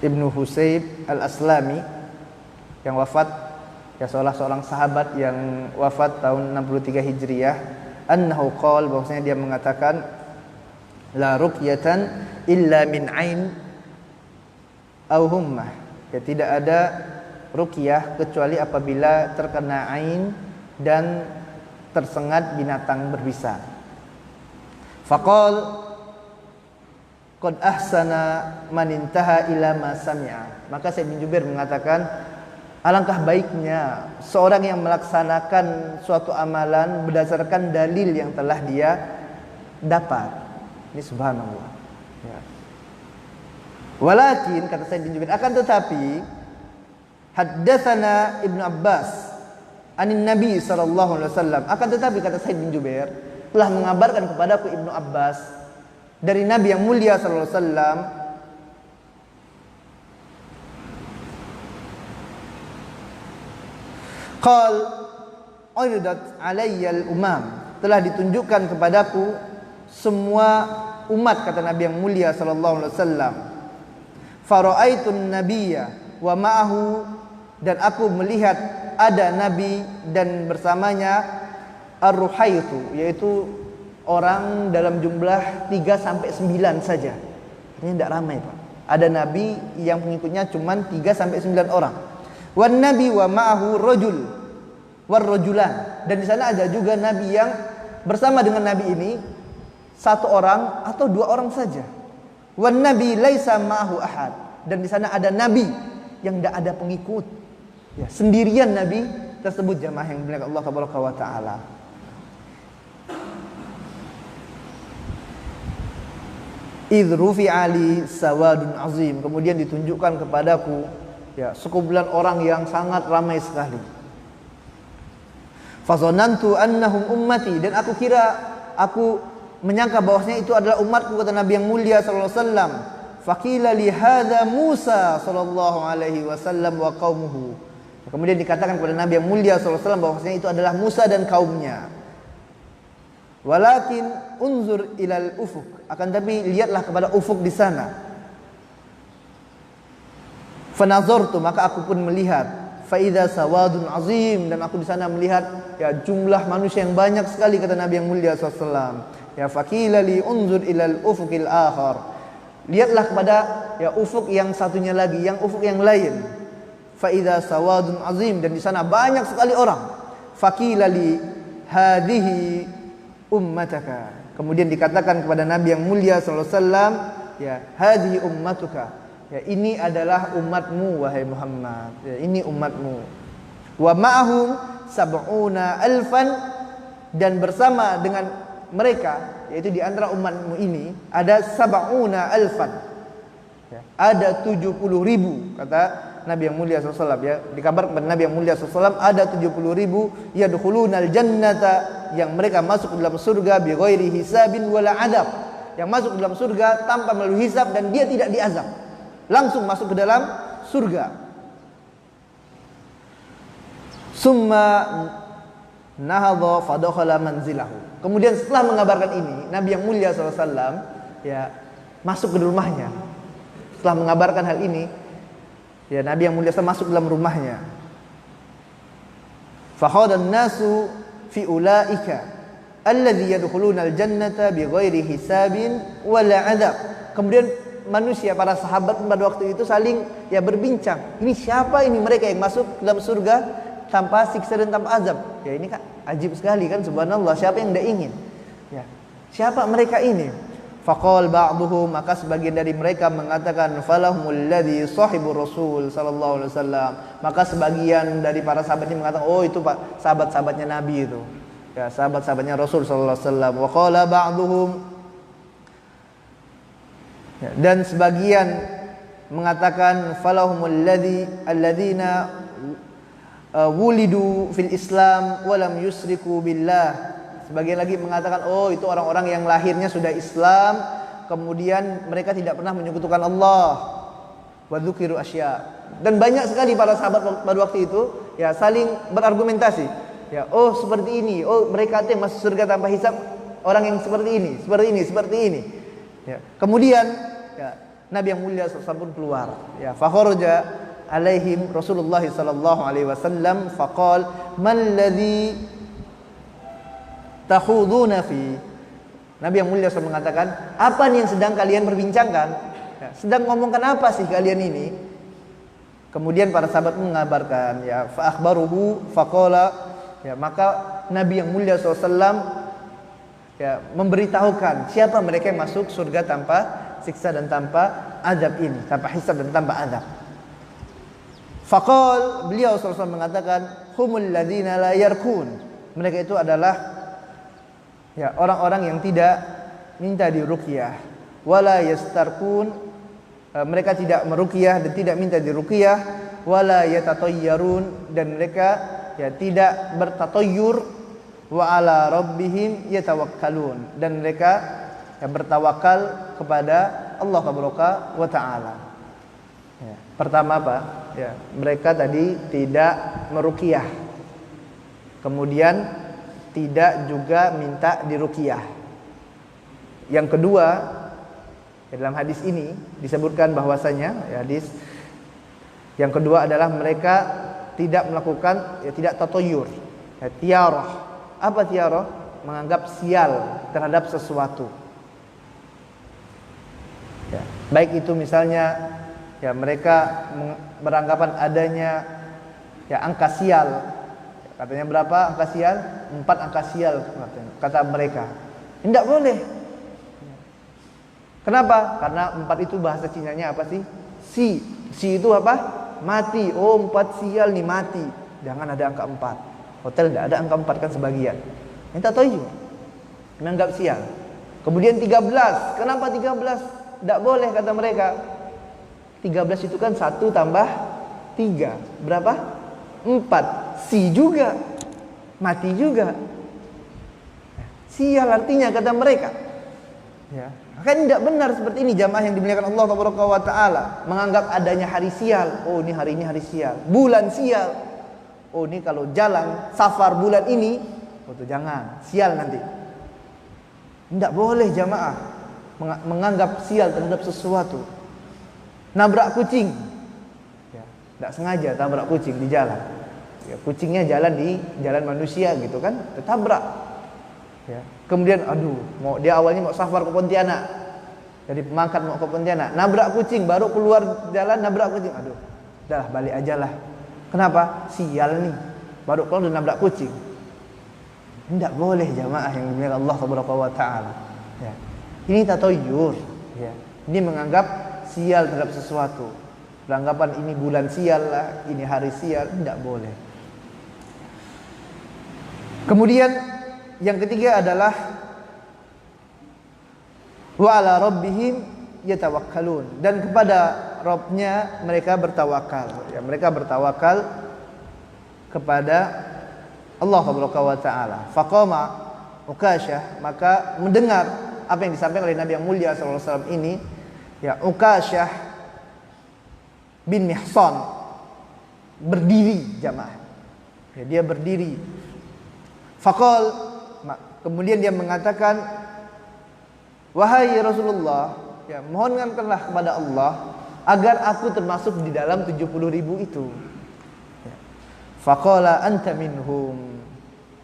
ibnu Husayb al-Aslami yang wafat, seorang sahabat yang wafat tahun 63 Hijriyah. Annahu qala, bahwasanya dia mengatakan, la ruqyatan illa min ain aw hummah. Tidak ada ruqyah kecuali apabila terkena ain dan tersengat binatang berbisa. Faqal qad ahsana man intaha ila ma sami'a. Maka Sa'id bin Jubair mengatakan, alangkah baiknya seorang yang melaksanakan suatu amalan berdasarkan dalil yang telah dia dapat. Ini subhanallah. Walakin, kata Sa'id bin Jubair, akan tetapi haddatsana Ibnu Abbas anin Nabi sallallahu alaihi wasallam. Akan tetapi, kata Sa'id bin Jubair, telah mengabarkan kepadaku Ibnu Abbas dari Nabi yang mulia sallallahu alaihi wasallam, qal uridat alayya al-umam, telah ditunjukkan kepadaku semua umat, kata Nabi yang mulia sallallahu alaihi wasallam. Fara'aitun nabiyya wa ma'ahu, dan aku melihat ada nabi dan bersamanya ar-ruhaitu, yaitu orang dalam jumlah 3 sampai 9 saja. Ini tidak ramai, Pak. Ada nabi yang pengikutnya cuma 3 sampai 9 orang. Wan nabi wa ma'ahu rajul war rajulan, dan di sana ada juga nabi yang bersama dengan nabi ini satu orang atau dua orang saja. Wan nabi laisa ma'ahu ahad, dan di sana ada nabi yang tidak ada pengikut. Ya, sendirian nabi tersebut, jamaah yang dimuliakan Allah tabaraka wa taala. Idh rufi'a li sawadun azim, kemudian ditunjukkan kepadaku ya sekumpulan orang yang sangat ramai sekali. Fazanantu annahum ummati, dan aku menyangka bahwasanya itu adalah umatku, kata Nabi yang mulia sallallahu alaihi wasallam. Faqila li hadza Musa sallallahu alaihi wasallam wa qaumuhu, kemudian dikatakan kepada Nabi yang mulia sallallahu alaihi wasallam bahwasanya itu adalah Musa dan kaumnya. Walakin unzur ilal ufuk, akan tapi lihatlah kepada ufuk di sana. Fanazartu, maka aku pun melihat. Faidza sawadun azim, dan aku di sana melihat ya jumlah manusia yang banyak sekali, kata Nabi yang mulia sallallahu alaihi wasallam. Ya faqila li unzur ilal ufukil akhar, lihatlah kepada ya ufuk yang satunya lagi, yang ufuk yang lain. Faidza sawadun azim, dan di sana banyak sekali orang. Faqila li hadhihi ummataka, kemudian dikatakan kepada Nabi yang mulia sallallahu alaihi wasallam, ya hadhihi ummatuka, ya ini adalah umatmu wahai Muhammad, ya ini umatmu. Wa ma'ahum sab'una alfan, dan bersama dengan mereka, yaitu di antara umatmu ini ada sab'una alfan, ya, ada 70.000, kata Nabi yang mulia SAW, ya dikabarkan kepada Nabi yang mulia SAW ada 70.000 yadkhulunal jannata, yang mereka masuk ke dalam surga bi ghairi hisabin wala adab, yang masuk ke dalam surga tanpa melalui hisab dan dia tidak diazab, langsung masuk ke dalam surga. Summa nahadha fadakhala manzilahu, kemudian setelah mengabarkan ini Nabi yang mulia SAW ya masuk ke rumahnya. Setelah mengabarkan hal ini, ya Nabi yang mulia masuk dalam rumahnya. Fakhadan nasu fi ulaika alladhi yadkhuluna aljannata bighairi hisabin wala adab. Kemudian manusia, para sahabat pada waktu itu saling ya berbincang, ini siapa ini mereka yang masuk dalam surga tanpa siksa dan tanpa azab. Ya ini kan ajib sekali kan, subhanallah, siapa yang tidak ingin? Ya, siapa mereka ini? Faqal ba'duhum, maka sebagian dari mereka mengatakan falahumul ladzi sahibur rasul sallallahu alaihi wasallam, maka sebagian dari para sahabat ini mengatakan, oh itu Pak sahabat-sahabatnya Nabi itu, ya sahabat-sahabatnya Rasul sallallahu alaihi wasallam. Wa qala ba'duhum, ya, dan sebagian mengatakan falahumul alladzina wulidu fil Islam wa lam yusriku billah. Sebagian lagi mengatakan, oh itu orang-orang yang lahirnya sudah Islam, kemudian mereka tidak pernah menyekutukan Allah. Wa dzukiru asya. Dan banyak sekali para sahabat pada waktu itu ya saling berargumentasi. Ya, oh seperti ini, oh mereka itu masuk surga tanpa hisab, orang yang seperti ini, seperti ini, seperti ini. Ya. Kemudian ya, Nabi yang mulia SAW pun keluar. Ya, fa kharaja alaihim Rasulullah sallallahu alaihi wasallam faqal man ladzi takhuduna fi. Nabi yang mulia SAW mengatakan, apa nih yang sedang kalian perbincangkan? Ya, sedang ngomongkan apa sih kalian ini? Kemudian para sahabat mengabarkan, ya fa akhbaruhu faqala, ya maka Nabi yang mulia SAW ya memberitahukan siapa mereka yang masuk surga tanpa siksa dan tanpa azab ini, tanpa hisab dan tanpa azab. Faqal, beliau SAW mengatakan, humul ladzina la yarkun. Mereka itu adalah ya orang-orang yang tidak minta diruqyah, wala yastarqun, mereka tidak meruqyah dan tidak minta diruqyah, wala yatatayyarun, dan mereka ya tidak bertatayyur, wa ala rabbihim yatawakkalun, dan mereka ya bertawakal kepada Allah tabaraka wa taala. Ya, pertama apa? Ya, mereka tadi tidak meruqyah. Kemudian tidak juga minta diruqyah. Yang kedua, dalam hadis ini disebutkan bahwasanya ya, hadis yang kedua adalah mereka tidak melakukan ya, tidak tatoyur, ya, tiarah. Apa tiarah? Menganggap sial terhadap sesuatu. Ya, baik itu misalnya ya mereka beranggapan adanya ya angka sial. Katanya berapa angka sial? 4 angka sial kata mereka. Tidak boleh. Kenapa? Karena 4 itu bahasa Cinanya apa sih? Si. Si itu apa? Mati. Oh 4 sial nih mati. Jangan ada angka 4. Hotel tidak ada angka 4 kan sebagian. Minta tahu juga. Menganggap sial. Kemudian 13. Kenapa 13? Tidak boleh kata mereka. 13 itu kan 1 tambah 3. Berapa? 4. Si juga. Mati juga. Sial artinya kata mereka. Ya. Kan tidak benar seperti ini jamaah yang dimuliakan Allah Taala. Menganggap adanya hari sial. Oh ini hari sial. Bulan sial. Oh ini kalau jalan safar bulan ini. Oh itu jangan. Sial nanti. Tidak boleh jamaah menganggap sial terhadap sesuatu. Nabrak kucing. Ya, tidak sengaja tabrak kucing di jalan. Ya, kucingnya jalan di jalan manusia gitu kan, tertabrak. Ya. Kemudian dia awalnya mau safar ke Pontianak. Jadi pemangkat mau ke Pontianak, nabrak kucing, baru keluar jalan nabrak kucing. Udah balik aja lah. Kenapa? Sial nih. Baru keluar udah nabrak kucing. Tidak boleh jamaah yang dimuliakan Allah Subhanahu wa taala. Ya. Ini tatoyur, ya. Ini menganggap sial terhadap sesuatu. Beranggapan ini bulan sial lah, ini hari sial, tidak boleh. Kemudian yang ketiga adalah wa ala rabbihim yatawakkalun, dan kepada Rabbnya mereka bertawakal. Ya, mereka bertawakal kepada Allah Subhanahu wa taala. Faqama Ukasyah, maka mendengar apa yang disampaikan oleh Nabi yang mulia sallallahu alaihi wasallam ini, ya Ukasyah bin Mihsan berdiri jamaah. Ya, dia berdiri. Faqal, kemudian dia mengatakan, wahai Rasulullah, ya mohonkanlah kepada Allah agar aku termasuk di dalam 70.000 itu. Faqala anta minhum.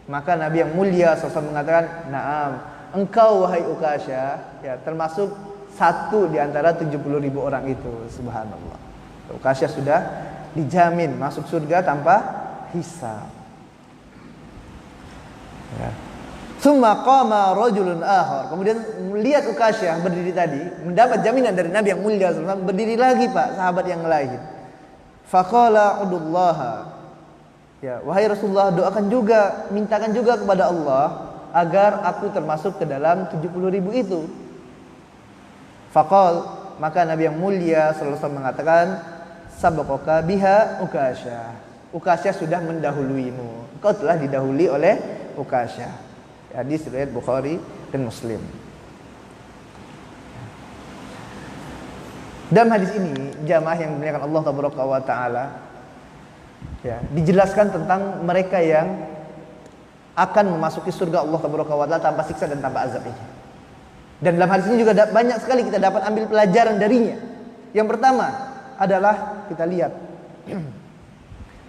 Maka Nabi yang mulia SAW mengatakan, "Na'am, engkau wahai Ukasyah, ya termasuk satu di antara 70.000 orang itu." Subhanallah. Ukasyah sudah dijamin masuk surga tanpa hisab. Ya. Tsumma qama rajulun akhar. Kemudian melihat Ukasyah berdiri tadi, mendapat jaminan dari Nabi yang mulia SAW, berdiri lagi Pak, sahabat yang lain. Faqala udullaha. Ya, wahai Rasulullah, doakan juga, mintakan juga kepada Allah agar aku termasuk ke dalam 70.000 itu. Faqal, maka Nabi yang mulia sallallahu alaihi wasallam mengatakan, sabaqaka biha Ukasyah. Ukasyah sudah mendahuluimu. Engkau telah didahului oleh Ukasyah. Hadis riwayat Bukhari dan Muslim. Dalam hadis ini, jamaah yang dimuliakan Allah Taala, ya, dijelaskan tentang mereka yang akan memasuki surga Allah Taala tanpa siksa dan tanpa azab ini. Dan dalam hadis ini juga banyak sekali kita dapat ambil pelajaran darinya. Yang pertama adalah kita lihat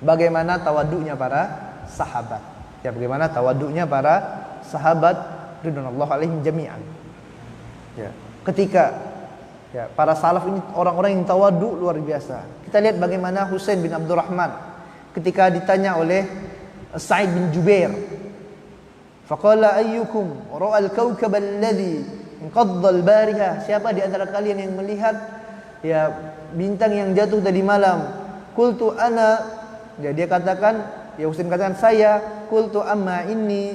bagaimana tawaduknya para sahabat. Ya, bagaimana tawaduknya para sahabat ridwanullah alaihim jami'an. Ya, ketika ya, para salaf ini orang-orang yang tawaduk luar biasa. Kita lihat bagaimana Husain bin Abdurrahman ketika ditanya oleh Sa'id bin Jubair, faqala ayyukum ra'al kawkab alladhi inqadda al-bariha, siapa di antara kalian yang melihat ya bintang yang jatuh tadi malam? Qultu ana, ya dia katakan, ya Husain katakan saya, qultu amma inni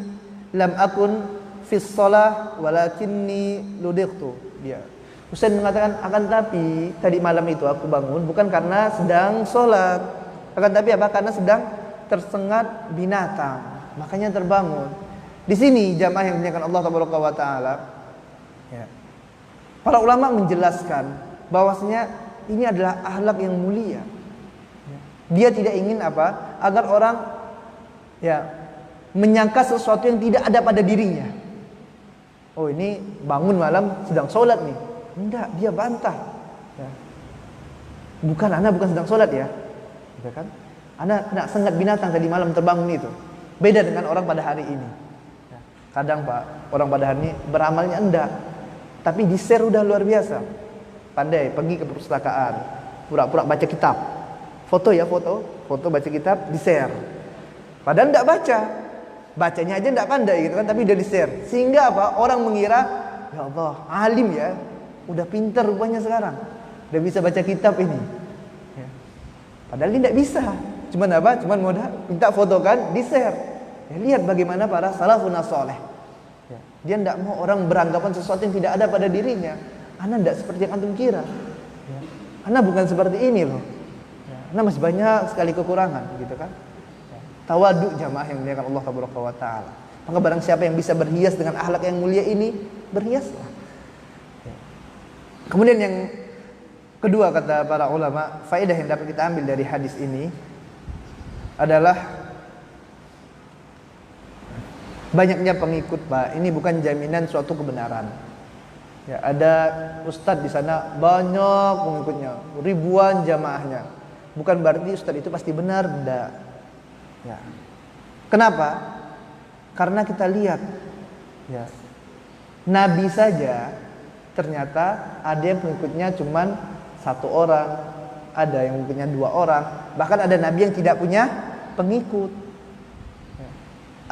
lam akun fis shalah walakinni ludiqtu. Dia Husain mengatakan, akan tapi tadi malam itu aku bangun bukan karena sedang sholat, akan tapi apa? Karena sedang tersengat binatang, makanya terbangun. Di sini jamaah yang dimuliakan Allah Taala, ya, para ulama menjelaskan bahwasanya ini adalah akhlak yang mulia. Dia tidak ingin apa? Agar orang ya menyangka sesuatu yang tidak ada pada dirinya. Oh ini bangun malam sedang sholat nih. Enggak, dia bantah. Ya. Bukan sedang sholat ya. Ya kan? Anda kena sengat binatang tadi malam terbangun itu. Beda dengan orang pada hari ini. Ya. Kadang Pak, orang pada hari ini beramalnya enggak, tapi di-share udah luar biasa. Pandai pergi ke perpustakaan, pura-pura baca kitab. Foto ya, foto. foto baca kitab di-share. Padahal enggak baca. Bacanya aja enggak pandai gitu kan, tapi udah di-share. Sehingga apa? Orang mengira, ya Allah, alim ya. Udah pintar rupanya sekarang. Udah bisa baca kitab ini. Ya. Padahal dia enggak bisa. Cuman apa? Cuman modal minta foto kan, di-share. Ya, lihat bagaimana para salafun saleh. Ya. Dia enggak mau orang beranggapan sesuatu yang tidak ada pada dirinya. Ana enggak seperti yang antum kira. Ya. Ana bukan seperti ini loh. Ya. Ana masih banyak sekali kekurangan gitu kan. Tawaduk jamaah yang dimuliakan Allah Subhanahu wa taala. Maka barang siapa yang bisa berhias dengan akhlak yang mulia ini, berhiaslah. Kemudian yang kedua kata para ulama, faedah yang dapat kita ambil dari hadis ini adalah banyaknya pengikut, Pak. Ini bukan jaminan suatu kebenaran. Ya, ada ustadz di sana banyak pengikutnya, ribuan jamaahnya. Bukan berarti ustadz itu pasti benar, enggak. Ya. Kenapa? Karena kita lihat, ya, Nabi saja ternyata ada yang pengikutnya cuman 1 orang, ada yang pengikutnya 2 orang, bahkan ada Nabi yang tidak punya pengikut. Ya.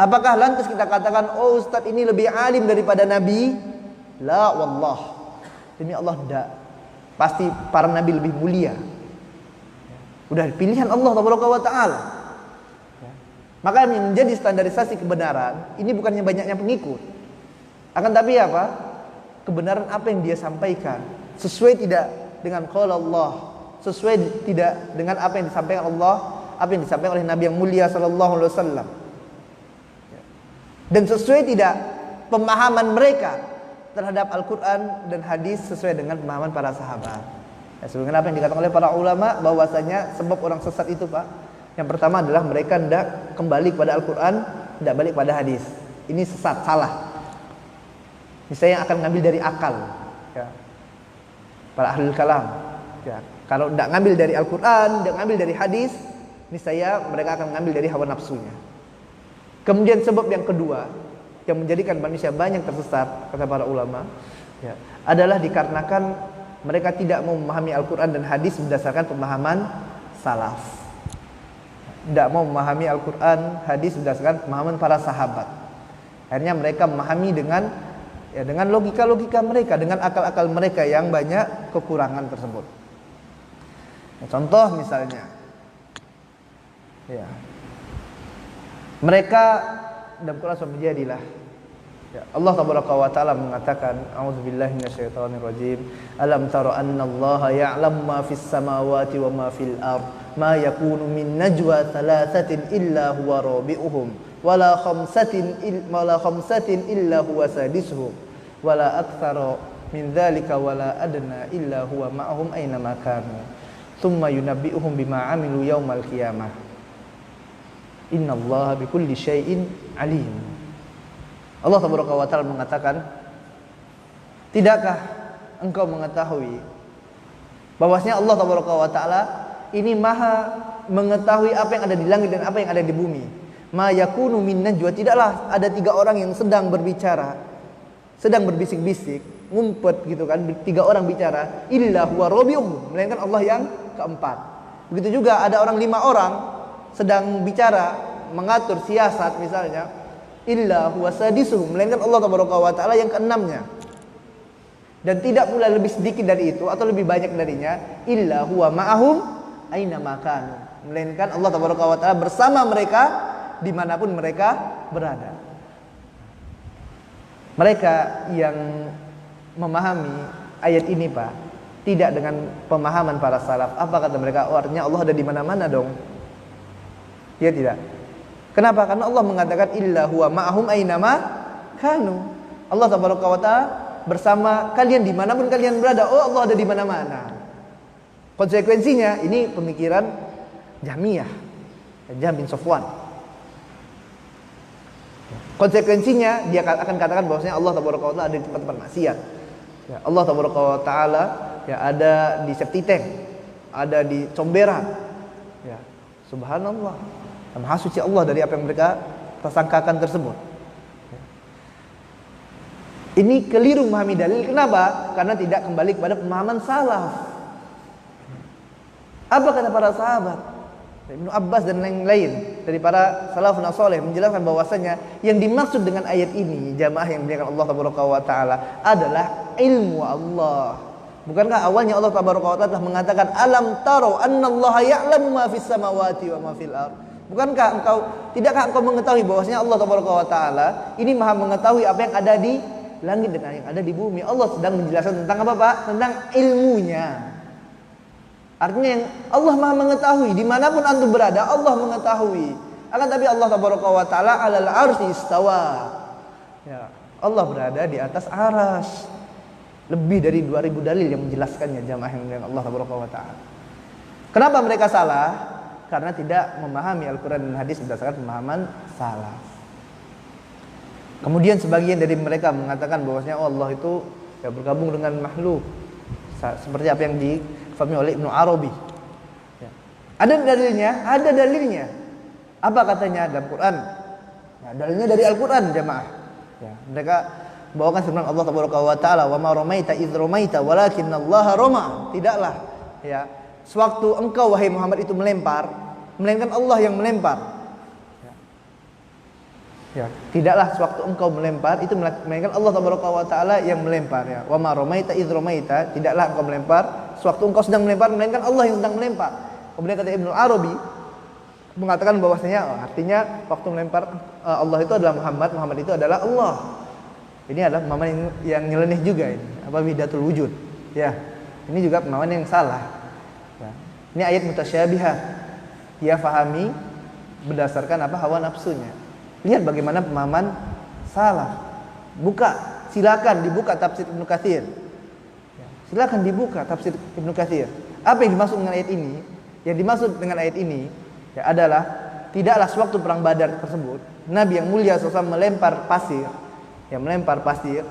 Apakah lantas kita katakan, oh Ustadz ini lebih alim daripada Nabi? La wallah, demi Allah tidak. Pasti para Nabi lebih mulia. Udah pilihan Allah Taala. Maka yang menjadi standarisasi kebenaran ini bukannya banyaknya pengikut, akan tapi apa? Kebenaran apa yang dia sampaikan sesuai tidak dengan qala Allah, sesuai tidak dengan apa yang disampaikan Allah, apa yang disampaikan oleh Nabi yang mulia sallallahu alaihi wasallam, dan sesuai tidak pemahaman mereka terhadap Al-Quran dan hadis sesuai dengan pemahaman para sahabat. Ya, sebagaimana apa yang dikatakan oleh para ulama bahwasanya sebab orang sesat itu, Pak, yang pertama adalah mereka tidak kembali kepada Al-Quran, tidak balik pada hadis. Ini sesat, salah. Misalnya yang akan ngambil dari akal, ya. Para ahlul kalam, ya. Kalau tidak ngambil dari Al-Quran, tidak ngambil dari hadis, misalnya mereka akan ngambil dari hawa nafsunya. Kemudian sebab yang kedua yang menjadikan manusia banyak tersesat, kata para ulama, ya, adalah dikarenakan mereka tidak mau memahami Al-Quran dan hadis berdasarkan pemahaman salaf. Tidak mau memahami Al-Quran, hadis berdasarkan pemahaman para sahabat. Akhirnya mereka memahami dengan logika-logika mereka, dengan akal-akal mereka yang banyak kekurangan tersebut. Nah, contoh misalnya, ya, mereka dalam Quran sudah menjadilah. Ya, Allah Taala mengatakan, A'udzubillahi minasyaitonirrajim. Alam tara annallaha ya'lamu ma fis samawati wa ma fil ardh. Ma yakunu min najwa thalathatin illa huwa rabi'uhum wala khamsatin illa huwa sadisuhum wala aktsara min dzalika wala adna illa huwa ma'ahum aina ma kanu thumma yunabbi'uhum bima 'amilu yaumal qiyamah innallaha bikulli syai'in alim. Allah Subhanahu wa taala mengatakan, tidakkah engkau mengetahui bahwasanya Allah Subhanahu wa taala ini maha mengetahui apa yang ada di langit dan apa yang ada di bumi. Ma yakunu min najwa, tidaklah ada 3 orang yang sedang berbicara, sedang berbisik-bisik, ngumpet gitu kan, 3 orang bicara, illa huwa rabi'uhum, melainkan Allah yang keempat. Begitu juga ada orang 5 orang sedang bicara, mengatur siasat misalnya, illa huwa sadisuhum, melainkan Allah Taala yang keenamnya. Dan tidak pula lebih sedikit dari itu atau lebih banyak darinya, illa huwa ma'ahum aina makan, melainkan Allah Taala bersama mereka dimanapun mereka berada. Mereka yang memahami ayat ini, Pak, tidak dengan pemahaman para salaf. Apa kata mereka? Oh, artinya Allah ada di mana-mana dong. Ya tidak. Kenapa? Karena Allah mengatakan illa huwa ma'ahum aina kanu. Allah Taala bersama kalian dimanapun kalian berada. Oh, Allah ada di mana-mana. Konsekuensinya ini pemikiran Jahmiyah, Jahm bin Safwan. Konsekuensinya dia akan katakan bahwasanya Allah Taala ada di tempat-tempat maksiat. Ya, Allah Taala ya ada di Septiteng, ada di Comberan. Ya, subhanallah. Maha suci Allah dari apa yang mereka tersangkakan tersebut. Ya. Ini keliru memahami dalil. Kenapa? Karena tidak kembali kepada pemahaman salaf. Apa kata para sahabat? Ibnu Abbas dan lain-lain dari para salafun saleh menjelaskan bahwasanya yang dimaksud dengan ayat ini jamaah yang dimuliakan Allah Taala adalah ilmu Allah. Bukankah awalnya Allah Taala telah mengatakan alam taro annallaha ya'lamu ma fis samawati wa ma fil ard. Tidakkah engkau mengetahui bahwasanya Allah Taala ini Maha mengetahui apa yang ada di langit dan yang ada di bumi. Allah sedang menjelaskan tentang apa, Pak? Tentang ilmunya. Artinya yang Allah Maha mengetahui dimanapun antum berada, Allah mengetahui. Akan tapi Allah Taala alal arsy istawa. Ya, Allah berada di atas aras. Lebih dari 2000 dalil yang menjelaskannya jamaah yang Allah Taala. Kenapa mereka salah? Karena tidak memahami Al-Quran dan hadis berdasarkan pemahaman salaf. Kemudian sebagian dari mereka mengatakan bahwasanya Allah itu ya bergabung dengan makhluk. Seperti apa yang difahami oleh Ibnu Arabi. Ya. Ada dalilnya, ada dalilnya. Apa katanya dalam Quran? Ya, dalilnya dari Al-Quran jamaah. Ya, mereka bawakan firman Allah Taala, "Wa ma ramaita idz ramaita walakinallaha rama." Tidaklah ya, sewaktu engkau wahai Muhammad itu melempar, melainkan Allah yang melempar. Ya, tidaklah sewaktu engkau melempar itu melainkan Allah Taala yang melempar ya. Wa ma ramaita idz ramaita, tidaklah engkau melempar sewaktu engkau sedang melempar melainkan Allah yang sedang melempar. Kemudian kata Ibnu Arabi mengatakan bahwasanya artinya waktu melempar Allah itu adalah Muhammad, Muhammad itu adalah Allah. Ini adalah pemahaman yang nyeleneh juga ini. Apa widatul wujud. Ya. Ini juga pemahaman yang salah. Ya. Ini ayat mutasyabihat. Dia fahami berdasarkan apa hawa nafsunya. Lihat bagaimana pemahaman salah. Buka, silakan dibuka tafsir Ibnu Katsir. Silakan dibuka tafsir Ibnu Katsir. Apa yang dimaksud dengan ayat ini? Yang dimaksud dengan ayat ini ya adalah tidaklah sewaktu perang Badar tersebut Nabi yang mulia SAW melempar pasir, ya melempar pasir,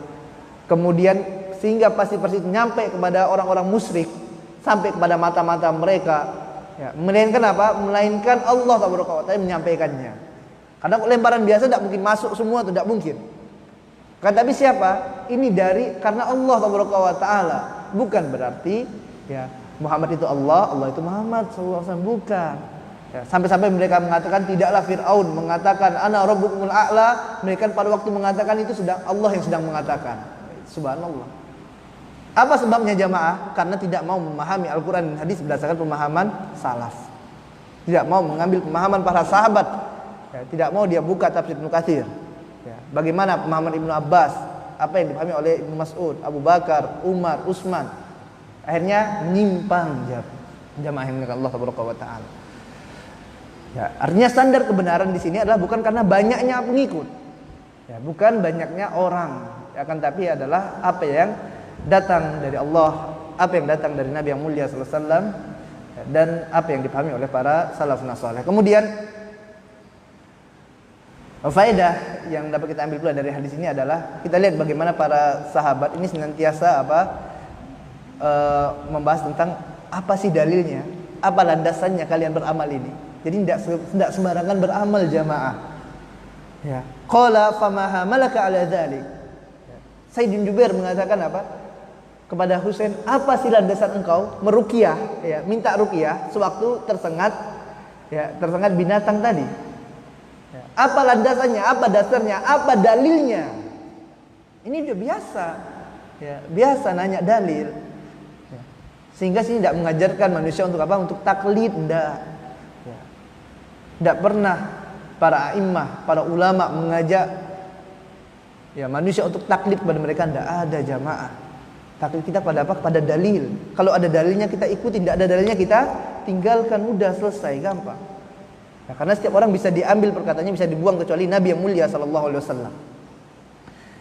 kemudian sehingga pasir-pasir nyampe kepada orang-orang musyrik, sampai kepada mata-mata mereka. Ya, melainkan apa? Melainkan Allah Taala menyampaikannya. Karena lemparan biasa tidak mungkin masuk semua, tidak mungkin. Kan tapi siapa? Ini karena Allah Taala. Bukan berarti ya Muhammad itu Allah, Allah itu Muhammad SAW, bukan. Ya, sampai-sampai mereka mengatakan tidaklah Fir'aun mengatakan ana rabbukumul a'la, mereka pada waktu mengatakan itu sudah Allah yang sedang mengatakan. Subhanallah. Apa sebabnya jamaah? Karena tidak mau memahami Al-Quran dan hadis berdasarkan pemahaman salaf. Tidak mau mengambil pemahaman para sahabat. Ya, tidak mau dia buka tafsir Ibnu Katsir. Ya, bagaimana pemahaman Ibnu Abbas? Apa yang dipahami oleh Ibnu Mas'ud, Abu Bakar, Umar, Utsman? Akhirnya menyimpang jamaah yang dimuliakan Allah Taala. Ya, artinya standar kebenaran di sini adalah bukan karena banyaknya pengikut. Ya, bukan banyaknya orang. Akan tapi adalah apa yang datang dari Allah, apa yang datang dari Nabi yang mulia sallallahu alaihi wasallam dan apa yang dipahami oleh para salafun saleh. Kemudian faedah yang dapat kita ambil pula dari hadis ini adalah kita lihat bagaimana para sahabat ini senantiasa membahas tentang apa sih dalilnya, apa landasannya kalian beramal ini. Jadi tidak sembarangan beramal jamaah. Ya. Qala fama hamalaka ala dzalik. Said bin Jubair mengatakan apa? Kepada Husain, apa sih landasan engkau meruqyah, ya, minta ruqyah sewaktu tersengat binatang tadi? Ya. Apa landasannya? Apa dasarnya? Apa dalilnya? Ini udah biasa. Ya, biasa nanya dalil. Ya. Sehingga sini tidak mengajarkan manusia untuk apa? Untuk taklid, tidak. Ya. Tidak pernah para a'immah, para ulama mengajak ya manusia untuk taklid kepada mereka, tidak ada jamaah. Taklid kita pada apa? Pada dalil. Kalau ada dalilnya kita ikuti, tidak ada dalilnya kita tinggalkan, udah selesai, gampang. Nah, karena setiap orang bisa diambil perkataannya, bisa dibuang kecuali Nabi yang mulia sallallahu alaihi wasallam.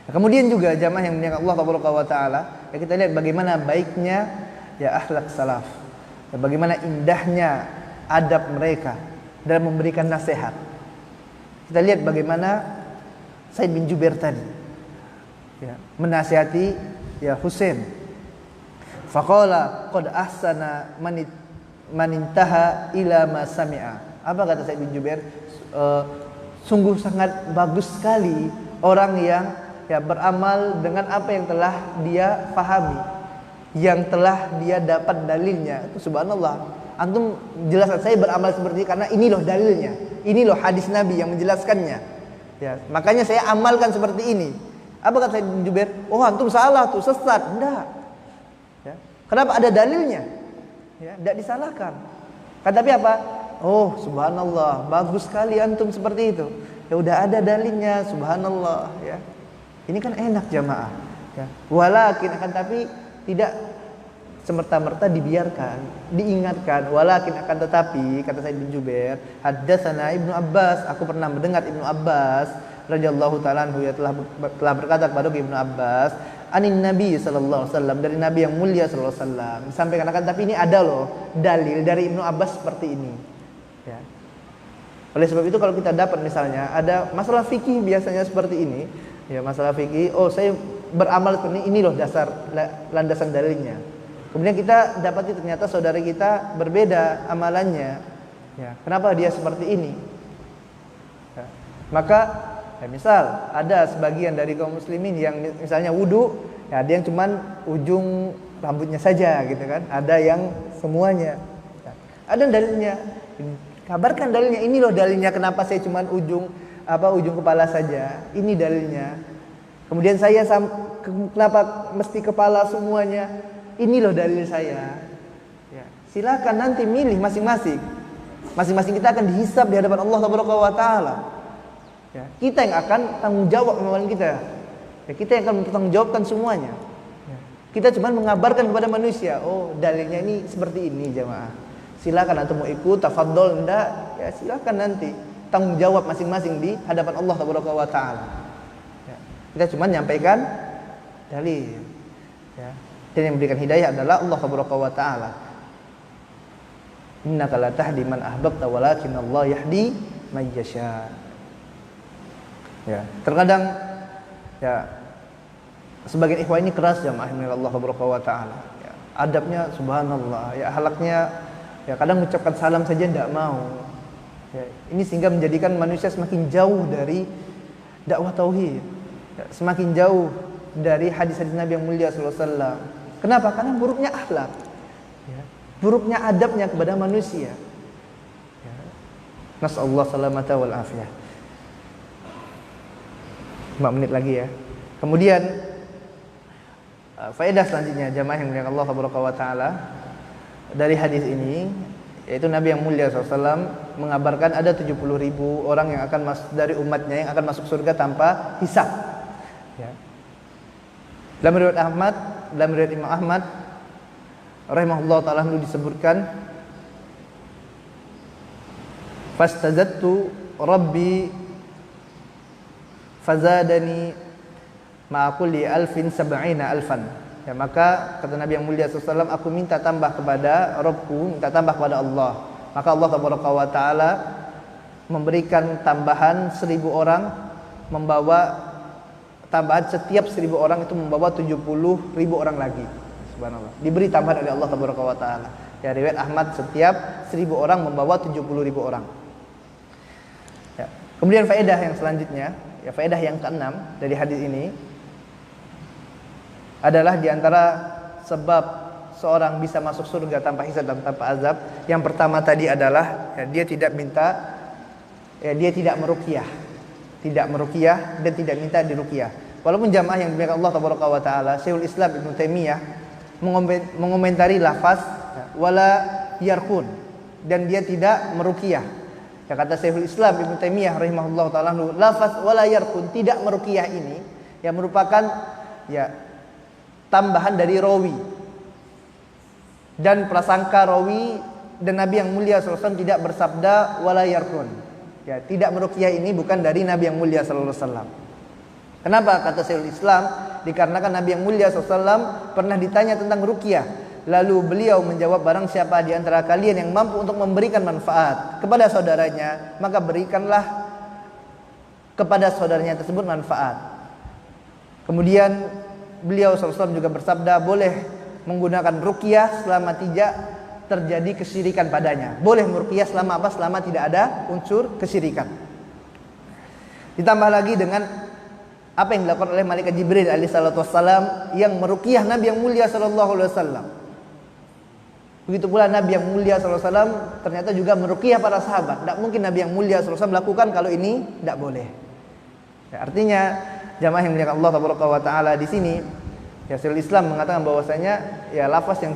Nah, kemudian juga jamaah yang dimuliakan Allah Taala, ya kita lihat bagaimana baiknya ya akhlak salaf. Ya, bagaimana indahnya adab mereka dalam memberikan nasihat. Kita lihat bagaimana Said bin Jubair tadi ya, menasihati ya Husain. Faqala qad ahsana man intaha ila ma sami'a. Apa kata Said bin Jubair? Sungguh sangat bagus sekali orang yang ya beramal dengan apa yang telah dia pahami. yang telah dia dapat dalilnya. Itu subhanallah. Antum jelaskan saya beramal seperti ini karena ini loh dalilnya. Ini loh hadis Nabi yang menjelaskannya. Ya, makanya saya amalkan seperti ini. Apa kata Ibnu Jubair? Oh, antum salah tuh, sesat. Enggak. Ya. Kenapa ada dalilnya? Ya, tidak disalahkan. Tapi apa? Oh, subhanallah, bagus sekali antum seperti itu. Ya udah ada dalilnya, subhanallah, ya. Ini kan enak jamaah, ya. Walakin akan tapi tidak semerta-merta dibiarkan, diingatkan. Walakin akan tetapi kata Sa'id bin Jubair, haddatsana Ibnu Abbas, aku pernah mendengar Ibnu Abbas radhiyallahu taala anhu ya telah berkata kepada Ibnu Abbas, anin Nabi sallallahu alaihi wasallam, dari Nabi yang mulia sallallahu alaihi wasallam. Sampaikan akan tapi ini ada loh dalil dari Ibnu Abbas seperti ini. Ya. Oleh sebab itu kalau kita dapat misalnya ada masalah fikih biasanya seperti ini, ya masalah fikih, oh saya beramal seperti ini loh dasar landasan dalilnya. Kemudian kita dapati ternyata saudara kita berbeda amalannya. Ya, kenapa dia seperti ini? Ya. Maka ya misal ada sebagian dari kaum muslimin yang misalnya wudu, ya ada yang cuman ujung rambutnya saja gitu kan, ada yang semuanya. Ya. Ada dalilnya. Kabarkan dalilnya, ini loh dalilnya kenapa saya cuman ujung kepala saja. Ini dalilnya. Kemudian saya kenapa mesti kepala semuanya? Ini loh dalil saya. Ya. Silakan nanti milih masing-masing. Masing-masing kita akan dihisab di hadapan Allah Taala. Ya. Kita yang akan tanggung jawab amalan kita. Ya, kita yang akan mempertanggungjawabkan semuanya. Ya. Kita cuma mengabarkan kepada manusia, oh dalilnya ini seperti ini jamaah. Silakan atau mau ikut, tafadhol, enggak, ya silakan nanti tanggung jawab masing-masing di hadapan Allah Taala. Ya. Kita cuma menyampaikan dalil. Ya. Dan yang memberikan hidayah adalah Allah Taala. Innaka la tahdi man ahbabta walakin Allah yahdi may yasha. Ya, terkadang ya sebagian ikhwah ini keras jamaah Allah Taala. Ya, adabnya subhanallah, ya akhlaknya ya kadang mengucapkan salam saja tidak mau. Ya, ini sehingga menjadikan manusia semakin jauh dari dakwah tauhid, ya, semakin jauh dari hadis-hadis Nabi yang mulia sallallahu alaihi wasallam. Kenapa? Karena buruknya akhlak, ya, buruknya adabnya kepada manusia. Ya. Nasallahu salamata wal afiyah. 5 menit lagi ya. Kemudian faedah selanjutnya jamaah yang dimuliakan Allah Subhanahu wa taala dari hadis ini, yaitu Nabi yang mulia SAW mengabarkan ada 70.000 orang yang akan masuk dari umatnya yang akan masuk surga tanpa hisab. Ya. Dalam riwayat Imam Ahmad rahimahullah taala disebutkan, fastazattu rabbi fazadani ma'a kulli alfin sab'ina alfan. Ya, maka kata Nabi yang mulia SAW, aku minta tambah kepada Rabbku, minta tambah kepada Allah. Maka Allah Taala memberikan tambahan 1.000 orang, membawa tambahan setiap 1.000 orang itu membawa 70.000 orang lagi. Subhanallah. Diberi tambahan oleh Allah Taala. Ya, riwayat Ahmad setiap 1.000 orang membawa 70.000 orang. Ya. Kemudian faedah yang selanjutnya, ya faedah yang keenam dari hadis ini adalah diantara sebab seorang bisa masuk surga tanpa hisab dan tanpa azab. Yang pertama tadi adalah ya, dia tidak meruqyah, dan tidak minta diruqyah. Walaupun jamaah yang dimuliakan Allah Taala, Syekhul Islam Ibnu Taimiyah mengomentari lafaz ya, wala yarqun, dan dia tidak meruqyah. Ya, kata Syekhul Islam Ibnu Taimiyah rahimahullah taala, lafaz wala yarqun, tidak meruqyah ini yang merupakan ya tambahan dari rawi dan prasangka rawi, dan Nabi yang mulia SAW tidak bersabda wala yarqun. Ya, tidak meruqyah ini bukan dari Nabi yang mulia SAW. Kenapa? Kata Syekhul Islam, dikarenakan Nabi yang mulia SAW pernah ditanya tentang ruqyah, lalu beliau menjawab, barang siapa di antara kalian yang mampu untuk memberikan manfaat kepada saudaranya, maka berikanlah kepada saudaranya tersebut manfaat. Kemudian beliau SAW juga bersabda, boleh menggunakan ruqyah selama tidak terjadi kesyirikan padanya. Boleh meruqyah selama apa? Selama tidak ada unsur kesyirikan. Ditambah lagi dengan apa yang dilakukan oleh malaikat Jibril alaihi salatu wassalam yang meruqyah Nabi yang mulia sallallahu alaihi wasallam. Begitu pula Nabi yang mulia sallallahu alaihi wasallam ternyata juga meruqyah para sahabat. Tidak mungkin Nabi yang mulia sallallahu alaihi wasallam melakukan kalau ini tidak boleh. Ya, artinya jamaah yang dimuliakan Allah taala di sini, ya Syekhul Islam mengatakan bahwasanya ya lafaz yang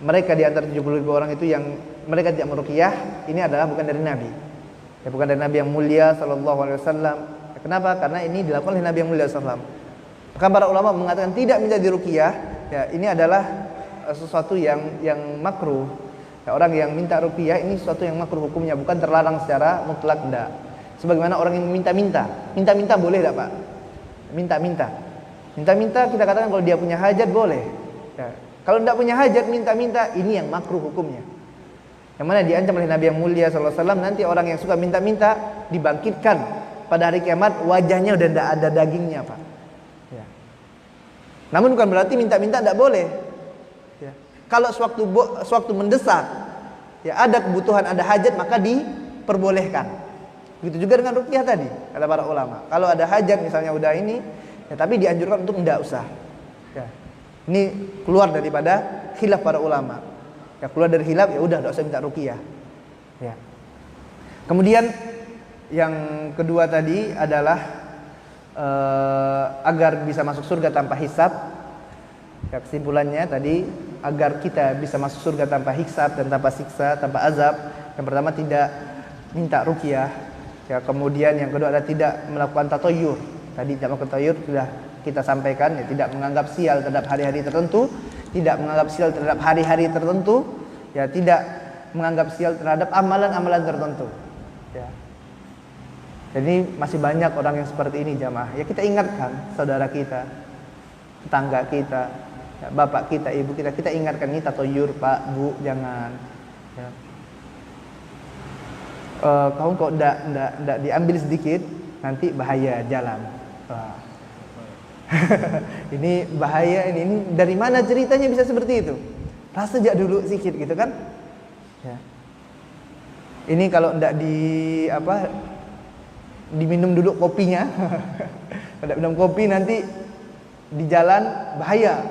mereka di antara 70.000 orang itu yang mereka tidak meruqyah ini adalah bukan dari Nabi. Ya bukan dari Nabi yang mulia sallallahu alaihi wasallam. Kenapa? Karena ini dilakukan oleh Nabi yang mulia sallallahu alaihi wasallam. Bahkan para ulama mengatakan tidak minta diruqyah, ya ini adalah sesuatu yang makruh. Ya, orang yang minta ruqyah ini sesuatu yang makruh hukumnya, bukan terlarang secara mutlak, enggak. Sebagaimana orang yang minta-minta boleh enggak, Pak? Minta-minta kita katakan kalau dia punya hajat boleh. Ya. Kalau enggak punya hajat minta-minta, ini yang makruh hukumnya. Yang mana diancam oleh Nabi yang mulia sallallahu alaihi wasallam, nanti orang yang suka minta-minta dibangkitkan pada hari kiamat wajahnya udah tidak ada dagingnya, Pak. Ya. Namun bukan berarti minta-minta tidak boleh. Ya. Kalau sewaktu mendesak, ya ada kebutuhan, ada hajat, maka diperbolehkan. Begitu juga dengan ruqyah tadi, kata para ulama. Kalau ada hajat misalnya udah ini, ya tapi dianjurkan untuk tidak usah. Ya. Ini keluar daripada khilaf para ulama. Ya keluar dari khilaf, ya udah tidak usah minta ruqyah. Ya. Kemudian yang kedua tadi adalah agar bisa masuk surga tanpa hisab. Ya, kesimpulannya tadi agar kita bisa masuk surga tanpa hisab dan tanpa siksa, tanpa azab. Yang pertama tidak minta ruqyah. Ya, kemudian yang kedua adalah tidak melakukan tatoyur. Tadi tidak melakukan tatoyur sudah kita sampaikan, ya, tidak menganggap sial terhadap hari-hari tertentu, tidak menganggap sial terhadap hari-hari tertentu, ya tidak menganggap sial terhadap amalan-amalan tertentu. Ya. Jadi masih banyak orang yang seperti ini jamaah. Ya kita ingatkan saudara kita, tetangga kita, ya, bapak kita, ibu kita, kita ingatkan ini tatoyur Pak, Bu, jangan. Ya. Kamu kok ndak diambil sedikit, nanti bahaya jalan. Wah. Ini bahaya ini dari mana ceritanya bisa seperti itu? Rasa sejak dulu sedikit gitu kan? Ya. Ini kalau ndak diminum dulu kopinya. Kalau minum kopi nanti di jalan bahaya.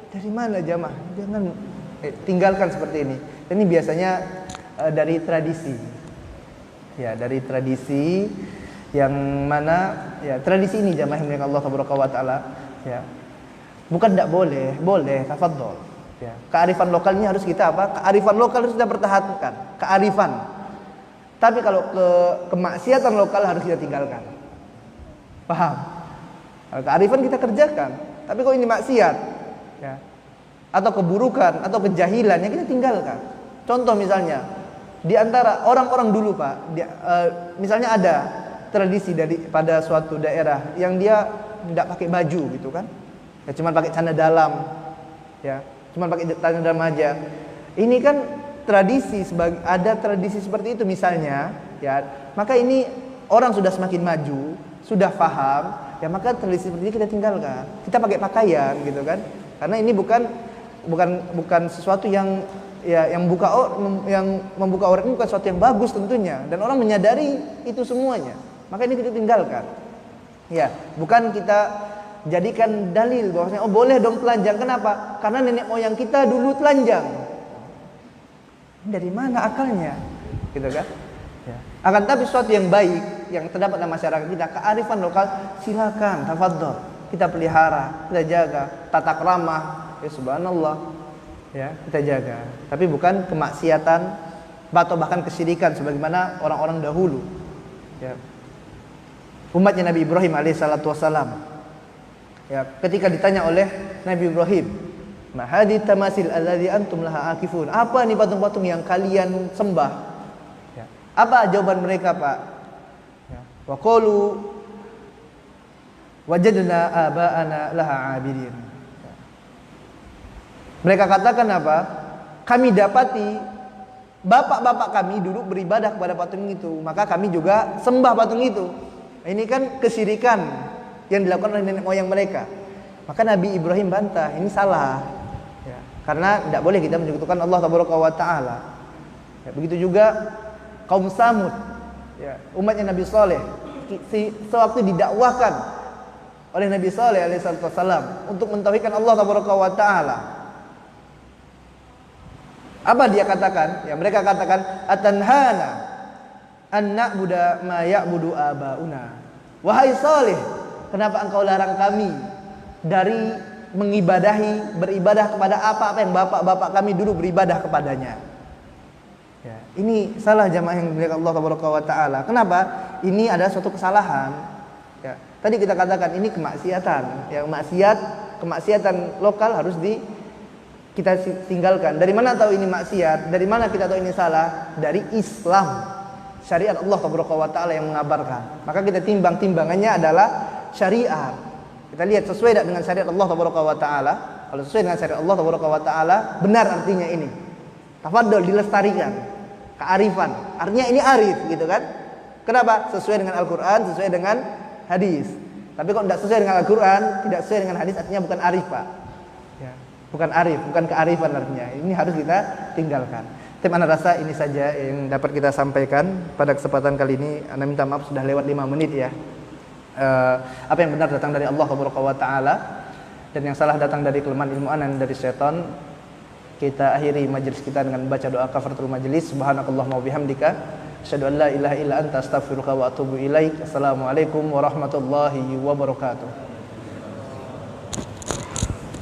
Dari mana jamaah? Jangan tinggalkan seperti ini. Ini biasanya dari tradisi. Ya, dari tradisi yang mana ya tradisi ini jamaah yang Allah Subhanahu wa taala ya. Bukan tidak boleh, boleh, tafadhol. Ya. Kearifan lokalnya harus kita apa? Kearifan lokal harus kita pertahankan. Kearifan. Tapi kalau kemaksiatan lokal harus kita tinggalkan. Paham? Kalau kearifan kita kerjakan. Tapi kalau ini maksiat, ya, atau keburukan, atau kejahilan yang kita tinggalkan. Contoh misalnya, di antara orang-orang dulu Pak, misalnya ada tradisi pada suatu daerah yang dia tidak pakai baju gitu kan, ya cuma pakai celana dalam, ya cuma pakai celana dalam aja. Ini kan tradisi, ada tradisi seperti itu misalnya, ya maka ini orang sudah semakin maju, sudah paham, ya maka tradisi seperti ini kita tinggalkan. Kita pakai pakaian gitu kan, karena ini bukan sesuatu yang membuka aurat ini bukan sesuatu yang bagus tentunya, dan orang menyadari itu semuanya. Maka ini kita tinggalkan. Ya, bukan kita jadikan dalil bahwasanya oh boleh dong telanjang. Kenapa? Karena nenek moyang kita dulu telanjang. Dari mana akalnya? Gitu kan? Ya. Akan tapi sesuatu yang baik yang terdapat dalam masyarakat kita, kearifan lokal, silakan, tafadhol. Kita pelihara, kita jaga, tata krama, ya subhanallah. Ya, kita jaga. Tapi bukan kemaksiatan atau bahkan kesyirikan sebagaimana orang-orang dahulu. Ya. Umatnya Nabi Ibrahim alaihissalatu wassalam. Ya, ketika ditanya oleh Nabi Ibrahim, "Ma hadhi tamasil alladhi antum laha akifun?" Apa nih patung-patung yang kalian sembah? Ya. Apa jawaban mereka, Pak? Ya. Wa qalu wajadna aba'ana laha 'abidin. Ya. Mereka katakan apa? Kami dapati bapak-bapak kami dulu beribadah kepada patung itu, maka kami juga sembah patung itu. Ini kan kesyirikan yang dilakukan oleh nenek moyang mereka. Maka Nabi Ibrahim bantah, ini salah. Ya, karena tidak boleh kita menyekutukan Allah Taala. Ya, begitu juga kaum Samud, ya, umatnya Nabi Saleh, sewaktu didakwahkan oleh Nabi Saleh alaihissalam untuk mentauhidkan Allah wa taala. Apa dia katakan? Ya, mereka katakan atanhana an na'budu ma ya'budu abauna. Wahai Saleh, kenapa engkau larang kami dari beribadah kepada apa yang bapak-bapak kami dulu beribadah kepadanya? Ya, ini salah jamaah yang dimuliakan Allah wa taala. Kenapa? Ini adalah suatu kesalahan. Ya, tadi kita katakan ini kemaksiatan. Ya, kemaksiatan lokal harus kita tinggalkan. Dari mana tahu ini maksiat? Dari mana kita tahu ini salah? Dari Islam. Syariat Allah wa taala yang mengabarkan. Maka kita timbangannya adalah syariat. Kita lihat sesuai dengan syariat Allah wa taala. Kalau sesuai dengan syariat Allah wa taala, benar artinya ini. Tafadhol dilestarikan. Kearifan. Artinya ini arif gitu kan? Kenapa? Sesuai dengan Al-Qur'an, sesuai dengan hadis. Tapi kalau tidak sesuai dengan Al-Qur'an, tidak sesuai dengan hadis, artinya bukan arif, Pak. Ya. Bukan arif, bukan kearifan artinya. Ini harus kita tinggalkan. Tim ana rasa ini saja yang dapat kita sampaikan pada kesempatan kali ini. Ana minta maaf sudah lewat 5 menit ya. Apa yang benar datang dari Allah wa taala dan yang salah datang dari kelemahan ilmu ana dan dari setan. Kita akhiri majelis kita dengan baca doa kafaratul majelis. Subhanakallahumma wa bihamdika asyhadu an la ilaha illa anta astaghfiruka wa atubu ilaik. Assalamualaikum warahmatullahi wabarakatuh.